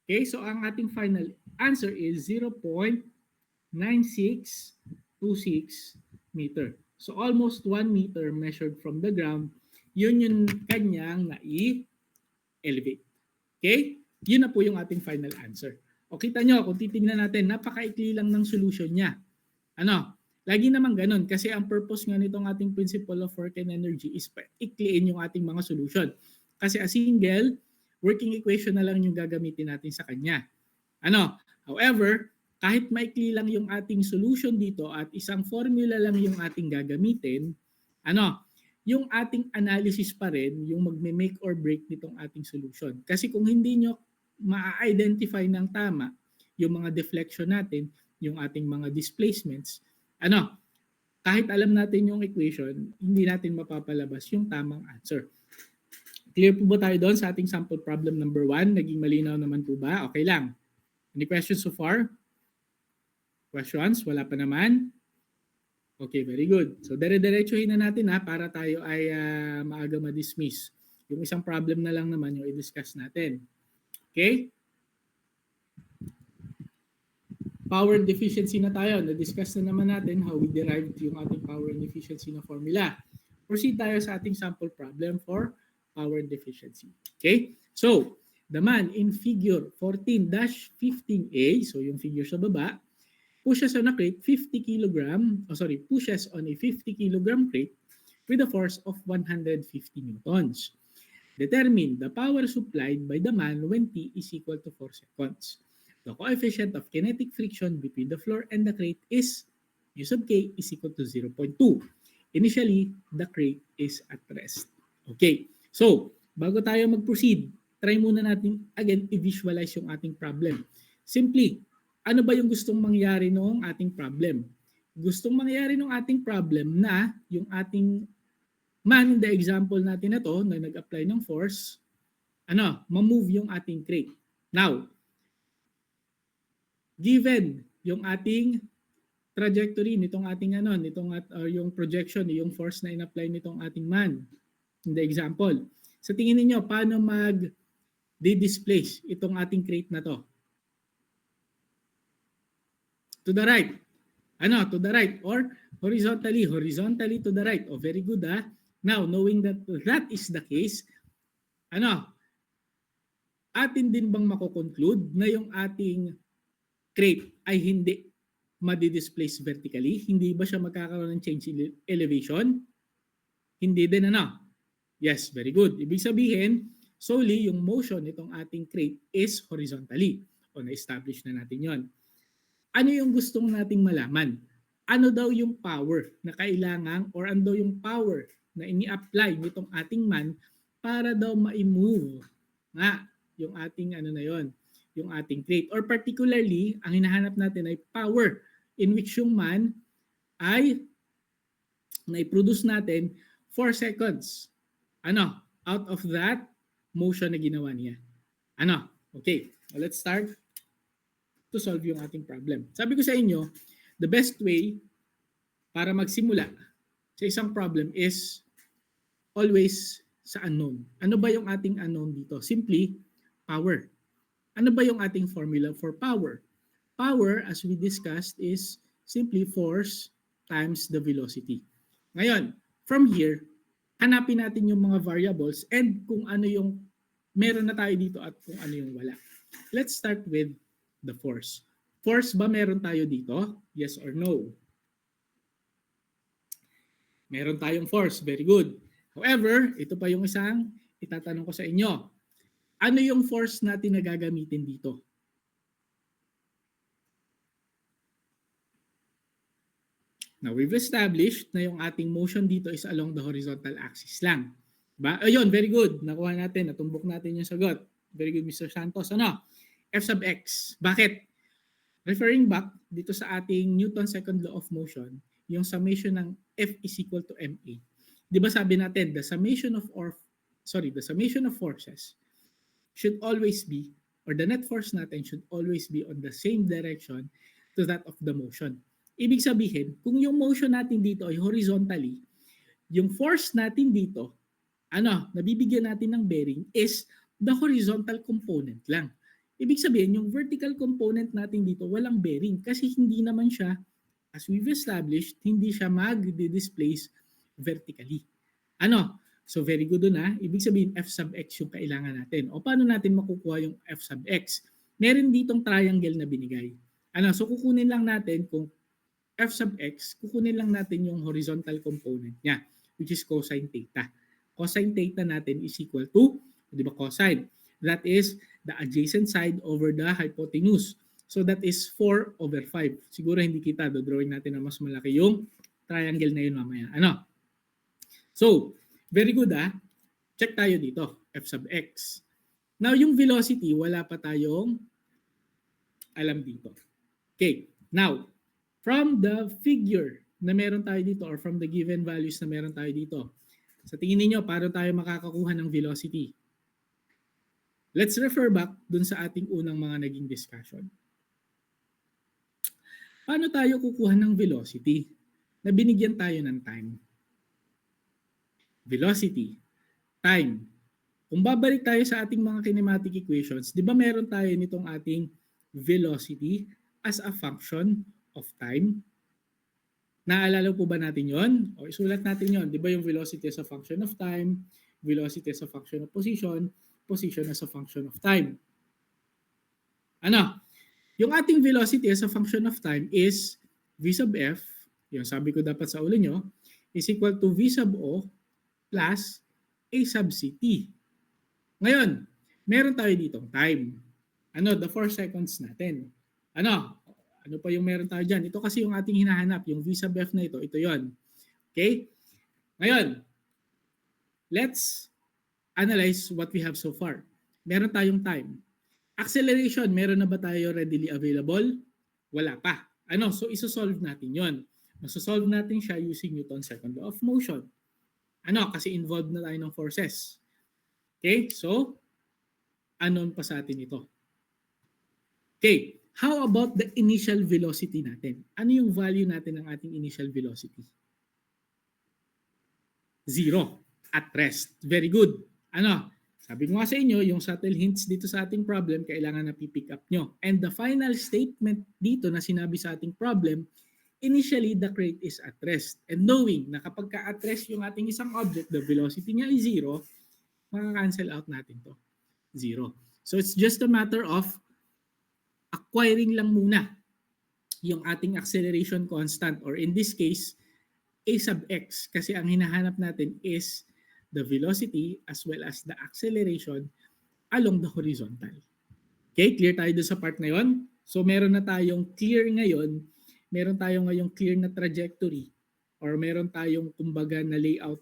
Okay, so ang ating final answer is 0.9626 meter. So almost 1 meter measured from the ground, yun yung kanyang na-elevate. Okay? Yun na po yung ating final answer. O kita nyo, kung titingnan natin, napakaikli lang ng solution niya. Lagi naman ganun kasi ang purpose nga nitong ating principle of work and energy is ikliin yung ating mga solution. Kasi a single working equation na lang yung gagamitin natin sa kanya. However, kahit maikli lang yung ating solution dito at isang formula lang yung ating gagamitin, yung ating analysis pa rin yung magme-make or break nitong ating solution. Kasi kung hindi nyo ma-identify ng tama yung mga deflection natin, yung ating mga displacements, kahit alam natin yung equation, hindi natin mapapalabas yung tamang answer. Clear po ba tayo doon sa ating sample problem number 1? Naging malinaw naman po ba? Okay lang. Any questions so far? Questions? Wala pa naman? Okay, very good. So, dire-diretsuhin na natin para tayo ay maaga ma-dismiss. Yung isang problem na lang naman yung i-discuss natin. Okay? Power and efficiency na tayo. Na-discuss na naman natin how we derived yung ating power and efficiency na formula. Proceed tayo sa ating sample problem for power and efficiency. Okay? So, the man in figure 14-15A, so yung figure sa baba, pushes on a 50 kilogram crate with a force of 150 newtons. Determine the power supplied by the man when T is equal to 4 seconds. The coefficient of kinetic friction between the floor and the crate is U sub K is equal to 0.2. Initially, the crate is at rest. Okay, so bago tayo mag-proceed, try muna natin again i-visualize yung ating problem. Simply, ano ba yung gustong mangyari noong ating problem? Gustong mangyari noong ating problem na yung ating man in the example natin na to, na nag-apply ng force, ma-move yung ating crate. Now, given yung ating trajectory nitong ating yung projection, yung force na in-apply nitong ating man in the example. Sa tingin niyo paano mag-displace itong ating crate na to? To the right. To the right or horizontally. Horizontally to the right. Oh, very good Now, knowing that that is the case, atin din bang makoconclude na yung ating crate ay hindi madi-displace vertically? Hindi ba siya magkakaroon ng change in elevation? Hindi din Yes, very good. Ibig sabihin, solely yung motion nitong ating crate is horizontally. O na-establish na natin yon. Ano yung gustong nating malaman? Ano daw yung power na kailangan or ano daw yung power na ini-apply nitong ating man para daw ma-move yung ating yung ating crate. Or particularly, ang hinahanap natin ay power in which yung man ay na-produce natin 4 seconds. Out of that motion na ginawa niya. Okay, let's start to solve yung ating problem. Sabi ko sa inyo, the best way para magsimula sa isang problem is always sa unknown. Ano ba yung ating unknown dito? Simply, power. Ano ba yung ating formula for power? Power, as we discussed, is simply force times the velocity. Ngayon, from here, hanapin natin yung mga variables and kung ano yung meron na tayo dito at kung ano yung wala. Let's start with the force. Force ba meron tayo dito? Yes or no? Meron tayong force. Very good. However, ito pa yung isang itatanong ko sa inyo. Ano yung force natin na gagamitin dito? Now, we've established na yung ating motion dito is along the horizontal axis lang. Ba? Ayun, very good. Nakuha natin, natumbok natin yung sagot. Very good, Mr. Santos. Ano? F sub x. Bakit? Referring back dito sa ating Newton's second law of motion, yung summation ng F is equal to ma. Di ba sabi natin, the summation of forces should always be, or the net force natin should always be on the same direction to that of the motion. Ibig sabihin, kung yung motion natin dito ay horizontally, yung force natin dito, nabibigyan natin ng bearing is the horizontal component lang. Ibig sabihin, yung vertical component natin dito, walang bearing kasi hindi naman siya, as we've established, hindi siya mag-displace vertically. So very good na. Ibig sabihin, F sub x yung kailangan natin. O paano natin makukuha yung F sub x? Meron ditong triangle na binigay. So kukunin lang natin kung F sub x, kukunin lang natin yung horizontal component niya, which is cosine theta. Cosine theta natin is equal to, di ba cosine? That is the adjacent side over the hypotenuse. So that is 4 over 5. Siguro hindi kita, drawing natin na mas malaki yung triangle na yun mamaya. So, very good Check tayo dito, F sub x. Now, yung velocity, wala pa tayong alam dito. Okay, now, from the figure na meron tayo dito or from the given values na meron tayo dito, sa tingin niyo paano tayo makakakuha ng velocity? Let's refer back dun sa ating unang mga naging discussion. Paano tayo kukuha ng velocity? Na binigyan tayo ng time. Velocity, time. Kung babalik tayo sa ating mga kinematic equations, di ba meron tayo nitong ating velocity as a function of time? Naalala po ba natin yon? O isulat natin yon. Di ba yung velocity as a function of time, velocity as a function of position, position as a function of time. Yung ating velocity as a function of time is v sub f, yung sabi ko dapat sa ulo nyo, is equal to v sub o plus a sub ct. Ngayon, meron tayo ditong time. The 4 seconds natin. Ano pa yung meron tayo dyan? Ito kasi yung ating hinahanap, yung v sub f na ito yon. Okay? Ngayon, let's analyze what we have so far. Meron tayong time. Acceleration, meron na ba tayo readily available? Wala pa. So isosolve natin yon. Masosolve natin siya using Newton's second law of motion. Kasi involved na tayo ng forces. Okay, so anon pa sa atin ito. Okay, how about the initial velocity natin? Ano yung value natin ng ating initial velocity? 0 at rest. Very good. Sabi ko nga sa inyo, yung subtle hints dito sa ating problem, kailangan na pipick up nyo. And the final statement dito na sinabi sa ating problem, initially, the crate is at rest. And knowing na kapag ka-at rest yung ating isang object, the velocity niya is 0, maka-cancel out natin to. 0. So it's just a matter of acquiring lang muna yung ating acceleration constant, or in this case, a sub x, kasi ang hinahanap natin is the velocity as well as the acceleration along the horizontal. Okay, clear tayo doon sa part na yon? So meron na tayong clear ngayon, meron tayong ngayong clear na trajectory, or meron tayong kumbaga na layout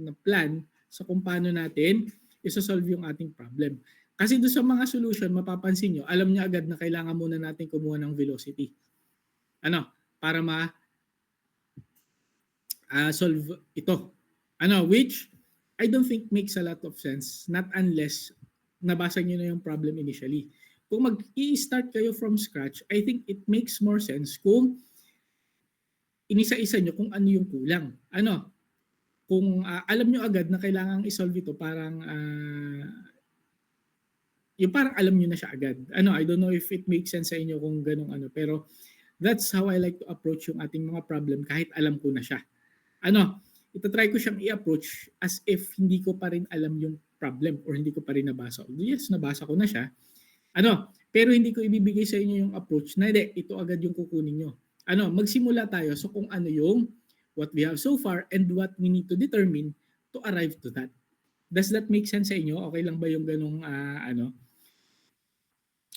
na plan sa kung paano natin isosolve yung ating problem. Kasi doon sa mga solution, mapapansin nyo, alam nyo agad na kailangan muna natin kumuha ng velocity. Para solve ito. Which I don't think makes a lot of sense, not unless nabasa nyo na yung problem initially. Kung mag-i-start kayo from scratch, I think it makes more sense kung inisa-isa nyo kung ano yung kulang. Kung alam nyo agad na kailangan isolve ito, parang yung parang alam nyo na siya agad. I don't know if it makes sense sa inyo kung ganong pero that's how I like to approach yung ating mga problem kahit alam ko na siya. Itatry ko siyang i-approach as if hindi ko pa rin alam yung problem or hindi ko pa rin nabasa. Yes, nabasa ko na siya. Pero hindi ko ibibigay sa inyo yung approach na ito agad yung kukunin nyo. Magsimula tayo so kung ano yung what we have so far and what we need to determine to arrive to that. Does that make sense sa inyo? Okay lang ba yung ganung ano?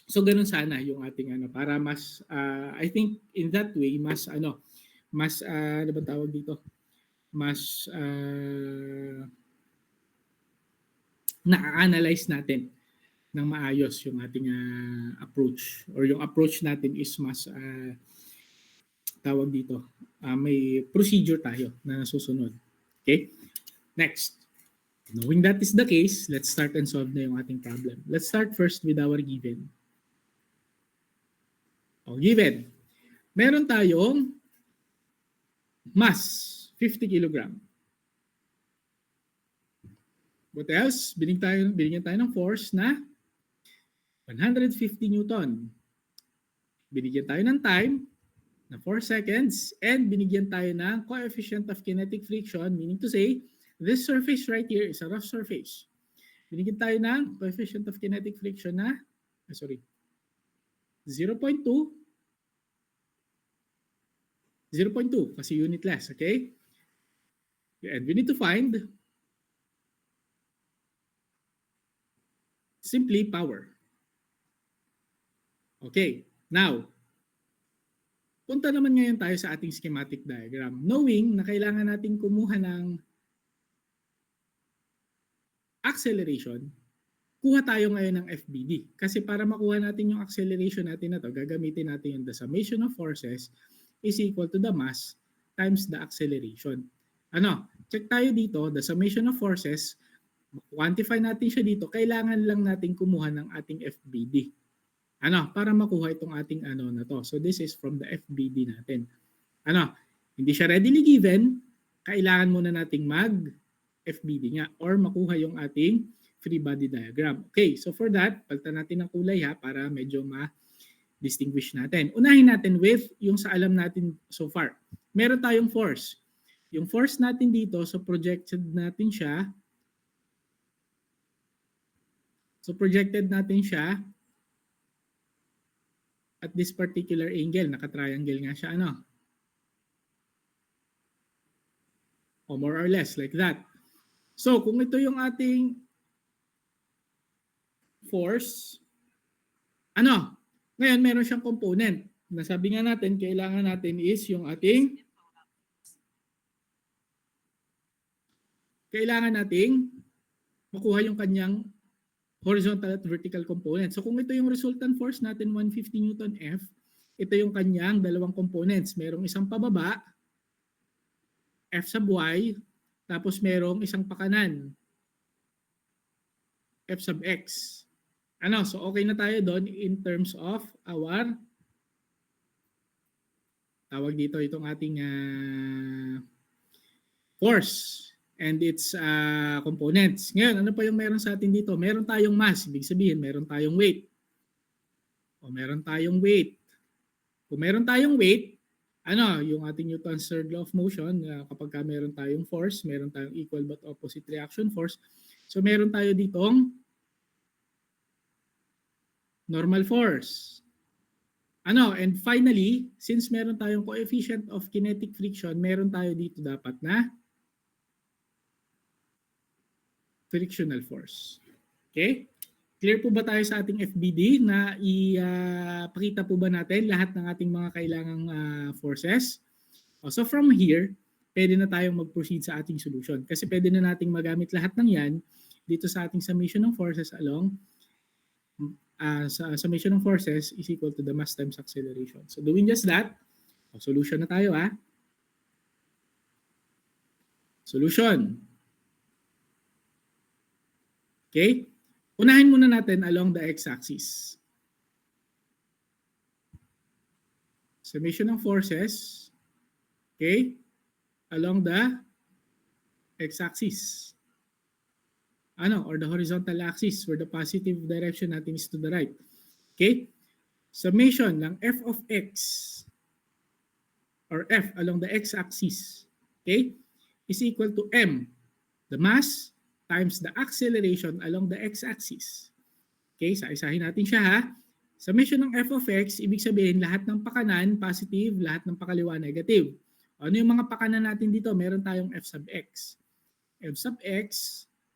So ganun sana yung ating ano para mas I think in that way mas ano ba tawag dito? Mas na-analyze natin ng maayos yung ating approach or yung approach natin is mas tawag dito may procedure tayo na nasusunod. Okay? Next. Knowing that is the case, let's start and solve na yung ating problem. Let's start first with our given. Given. Meron tayong mass, 50 kg. What else? Binigyan tayo ng force na 150 Newton. Binigyan tayo ng time na 4 seconds and binigyan tayo ng coefficient of kinetic friction, meaning to say, this surface right here is a rough surface. Binigyan tayo ng coefficient of kinetic friction na, 0.2, 0.2 kasi unitless, okay? And we need to find simply power. Okay, now, punta naman ngayon tayo sa ating schematic diagram. Knowing na kailangan natin kumuha ng acceleration, kuha tayo ngayon ng FBD. Kasi para makuha natin yung acceleration natin na to, gagamitin natin yung the summation of forces is equal to the mass times the acceleration. Check tayo dito, the summation of forces, quantify natin siya dito, kailangan lang natin kumuha ng ating FBD. Para makuha itong ating na to. So this is from the FBD natin. Hindi siya readily given, kailangan muna nating FBD nga or makuha yung ating free body diagram. Okay, so for that, palitan natin ng kulay para medyo ma-distinguish natin. Unahin natin with yung sa alam natin so far. Meron tayong force. Yung force natin dito, so projected natin siya. At this particular angle, naka-triangle nga siya, o more or less, like that. So, kung ito yung ating force, ngayon meron siyang component. Nasabi nga natin, kailangan natin is yung ating makuha yung kanyang horizontal at vertical component. So kung ito yung resultant force natin, 150 Newton F, ito yung kanyang dalawang components. Merong isang pababa, F sub Y, tapos merong isang pakanan, F sub X. So okay na tayo doon in terms of our, tawag dito itong ating force and its components. Ngayon, ano pa yung meron sa atin dito? Meron tayong mass, ibig sabihin meron tayong weight. Meron tayong weight. Kung meron tayong weight, yung ating Newton's third law of motion, kapag meron tayong force, meron tayong equal but opposite reaction force. So meron tayo ditong normal force. And finally, since meron tayong coefficient of kinetic friction, meron tayo dito dapat na frictional force. Okay? Clear po ba tayo sa ating FBD na ipakita po ba natin lahat ng ating mga kailangang forces? So from here, pwede na tayong mag-proceed sa ating solution. Kasi pwede na nating magamit lahat ng yan dito sa ating summation of forces along summation of forces is equal to the mass times acceleration. So doing just that, solution na tayo Solution. Okay? Unahin muna natin along the x-axis. Summation of forces, okay, along the x-axis. Or the horizontal axis where the positive direction natin is to the right. Okay? Summation ng f of x or f along the x-axis, okay, is equal to m, the mass, times the acceleration along the x-axis. Okay, isa-isahin natin siya Summation ng f of x, ibig sabihin lahat ng pakanan positive, lahat ng pakaliwa negative. Ano yung mga pakanan natin dito? Meron tayong f sub x. F sub x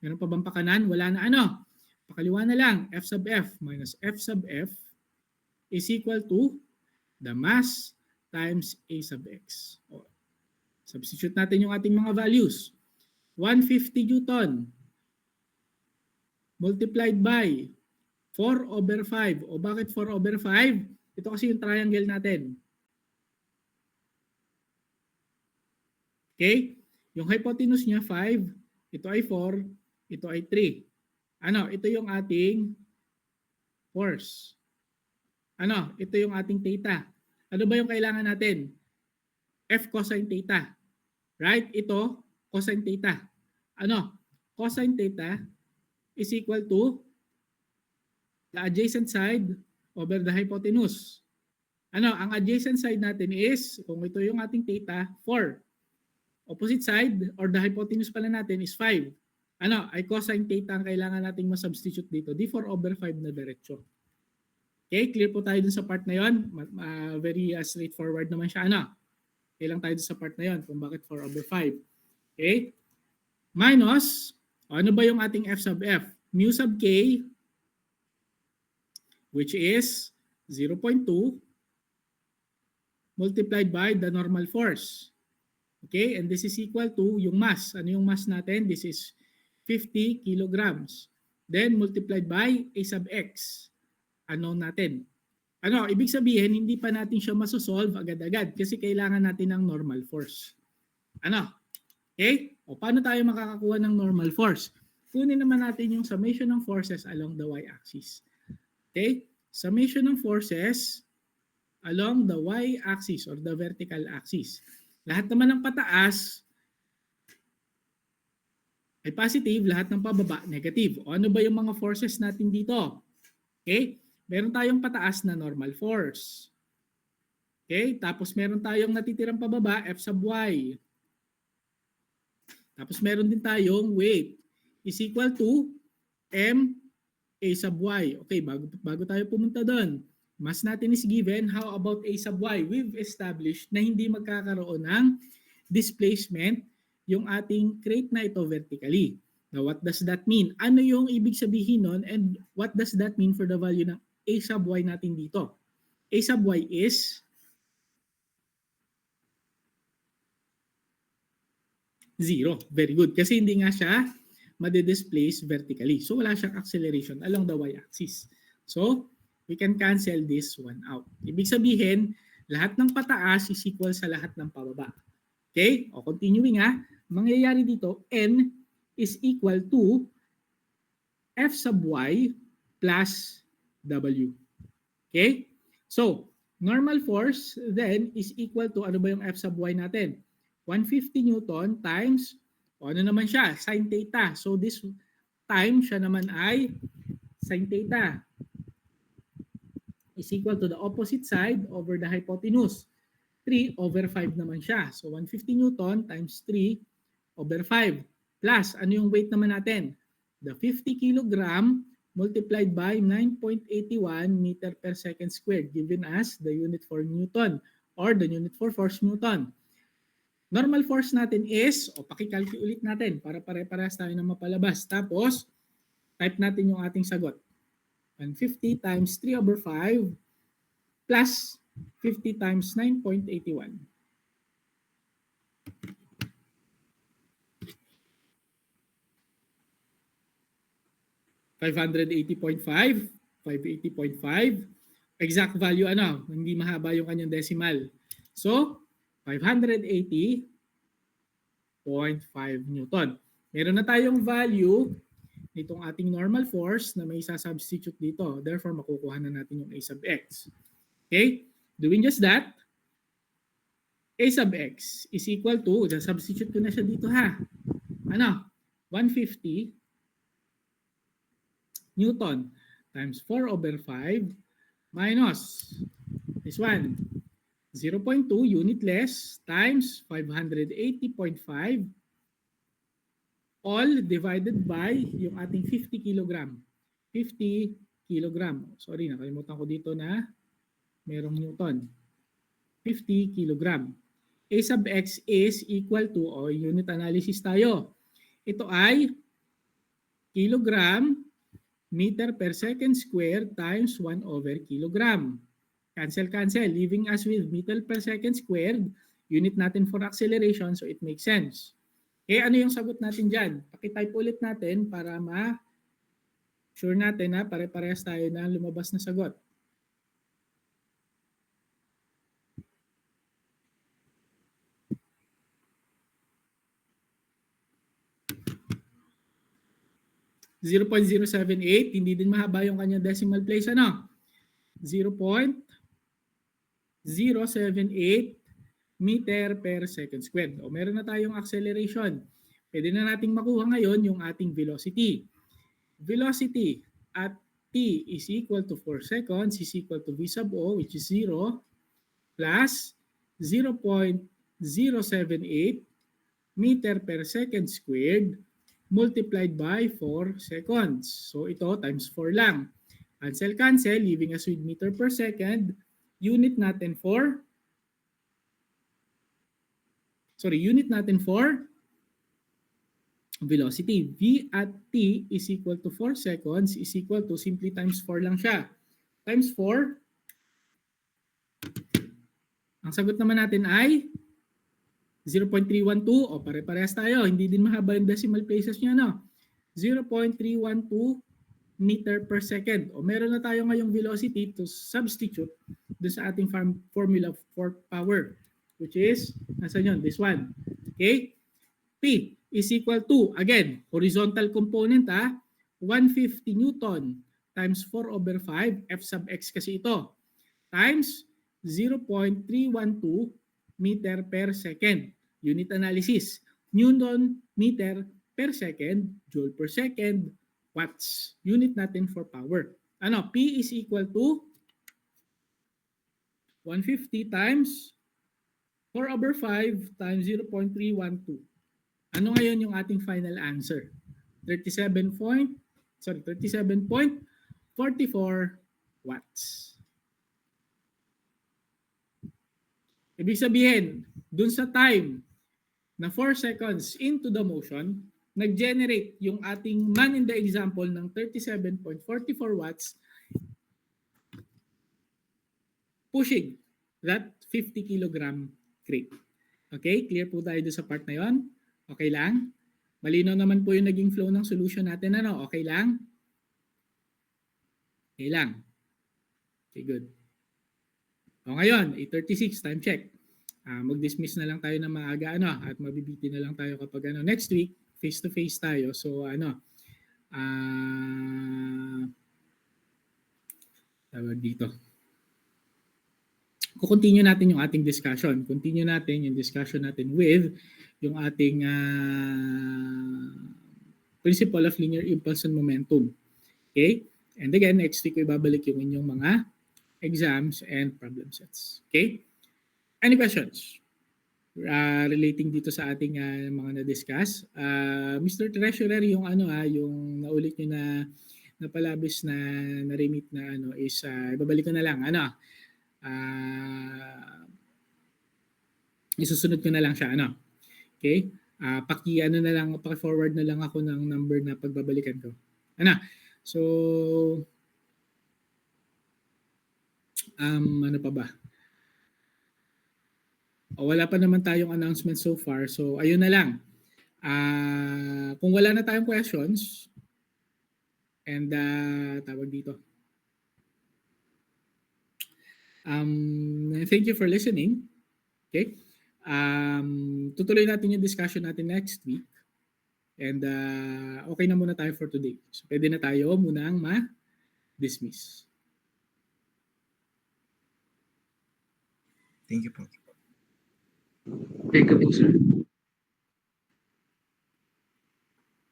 Meron pa bang pakanan? Wala na ano. Pakaliwa na lang, f sub f minus f sub f is equal to the mass times a sub x. O, substitute natin yung ating mga values. 150 Newton multiplied by 4 over 5. O bakit 4 over 5? Ito kasi yung triangle natin. Okay? Yung hypotenuse niya 5, ito ay 4, ito ay 3. Ano? Ito yung ating force. Ano? Ito yung ating theta. Ano ba yung kailangan natin? F cosine theta. Right? Ito, cosine theta. Ano? Cosine theta is equal to the adjacent side over the hypotenuse. Ano? Ang adjacent side natin is, kung ito yung ating theta, 4. Opposite side or the hypotenuse pala natin is 5. Ano? Ay cosine theta ang kailangan nating masubstitute dito. D 4 over 5 na diretsyo. Okay? Clear po tayo dun sa part na yon. Very straightforward naman siya. Ano? Okay lang tayo dun sa part na yon kung bakit 4 over 5. Okay? Minus, ano ba yung ating f sub f? Mu sub k, which is 0.2 multiplied by the normal force. Okay? And this is equal to yung mass. Ano yung mass natin? This is 50 kilograms. Then multiplied by a sub x. Ano natin? Ano? Ibig sabihin, hindi pa natin siya masosolve agad-agad kasi kailangan natin ng normal force. Ano? Okay? O paano tayo makakakuha ng normal force? Kunin naman natin yung summation ng forces along the y-axis. Okay? Summation ng forces along the y-axis or the vertical axis. Lahat naman ng pataas ay positive, lahat ng pababa negative. O ano ba yung mga forces natin dito? Okay? Meron tayong pataas na normal force. Okay? Tapos meron tayong natitirang pababa, f sub y. Tapos meron din tayong weight is equal to m a sub y. Okay, bago tayo pumunta doon, mass natin is given. How about a sub y? We've established na hindi magkakaroon ng displacement yung ating crate na ito vertically. Now, what does that mean? Ano yung ibig sabihin nun and what does that mean for the value ng a sub y natin dito? A sub y is 0. Very good. Kasi hindi nga siya madi-displace vertically. So wala siyang acceleration along the y-axis. So we can cancel this one out. Ibig sabihin, lahat ng pataas is equal sa lahat ng pababa. Okay? O continuing ha, mangyayari dito, n is equal to f sub y plus w. Okay? So, normal force then is equal to, ano ba yung f sub y natin? 150 Newton times, o ano naman siya? Sin theta. So this time, siya naman ay sin theta is equal to the opposite side over the hypotenuse. 3 over 5 naman siya. So 150 Newton times 3 over 5. Plus, ano yung weight naman natin? The 50 kilogram multiplied by 9.81 meter per second squared given as the unit for Newton or the unit for force Newton. Normal force natin is, o pakikalki ulit natin para pare-parehas tayo na mapalabas. Tapos, type natin yung ating sagot. 150 times 3 over 5 plus 50 times 9.81. $580.5, 580.5. Exact value ano, hindi mahaba yung kanyang decimal. So, 580.5 Newton. Meron na tayong value nitong ating normal force na may isa-substitute dito. Therefore, makukuha na natin yung a sub x. Okay? Doing just that, a sub x is equal to, substitute ko na siya dito ha. Ano? 150 Newton times 4 over 5 minus this one. 0.2 unitless times 580.5 all divided by yung ating 50 kilogram. 50 kilogram. Sorry, nakalimutan ko dito na merong Newton. 50 kilogram. A sub x is equal to, o unit analysis tayo. Ito ay kilogram meter per second squared times 1 over kilogram. Cancel, cancel. Leaving us with meter per second squared, unit natin for acceleration, so it makes sense. Eh, ano yung sagot natin dyan? Pakitype ulit natin para ma-sure natin na pare-parehas tayo na lumabas na sagot. .0.078, hindi din mahaba yung kanyang decimal place, ano? 0.078 meter per second squared. O meron na tayong acceleration. Pwede na nating makuha ngayon yung ating velocity. Velocity at t is equal to 4 seconds is equal to v sub o, which is 0, plus 0.078 meter per second squared multiplied by 4 seconds. So ito times 4 lang. Cancel, cancel, leaving us with meter per second. Unit natin for velocity. V at t is equal to 4 seconds is equal to, simply times 4 lang siya. Times 4. Ang sagot naman natin ay 0.312. O pare-parehas tayo. Hindi din mahaba yung decimal places niya, no? 0.312 meter per second. O meron na tayo ngayong velocity to substitute doon sa ating formula for power, which is, nasan yun? This one. Okay? P is equal to, again, horizontal component, 150 Newton times 4 over 5, F sub x kasi ito, times 0.312 meter per second. Unit analysis. Newton meter per second, joule per second, watts. Unit natin for power. Ano? P is equal to 150 times 4 over 5 times 0.312. Ano ngayon yung ating final answer? 37.44 watts. Ibig sabihin, dun sa time na 4 seconds into the motion, nag-generate yung ating man in the example ng 37.44 watts pushing that 50 kilogram crate. Okay? Clear po tayo doon sa part na yon? Okay lang? Malinaw naman po yung naging flow ng solution natin. Ano? Okay lang? Okay lang. Okay, good. O ngayon, 8:36, time check. Mag-dismiss na lang tayo na maaga, at mabibiti na lang tayo kapag next week, face-to-face tayo. So tawag dito. Kukontinue natin yung ating discussion. Continue natin yung discussion natin with yung ating principle of linear impulse and momentum. Okay? And again, next week, ibabalik yung inyong mga exams and problem sets. Okay? Any questions relating dito sa ating mga na-discuss? Mr. Treasurer, yung yung naulit nyo na palabis na na-remit na is ibabalik ko na lang. Isusunod ko na lang siya. Okay? Paki-forward na lang ako ng number na pagbabalikan ko. So, ano pa ba? Wala pa naman tayong announcement so far. So, ayun na lang. Kung wala na tayong questions, and tawag dito. Thank you for listening. Okay? Tutuloy natin yung discussion natin next week. And okay na muna tayo for today. So, pwede na tayo munang ma-dismiss. Thank you po. Thank you po, sir.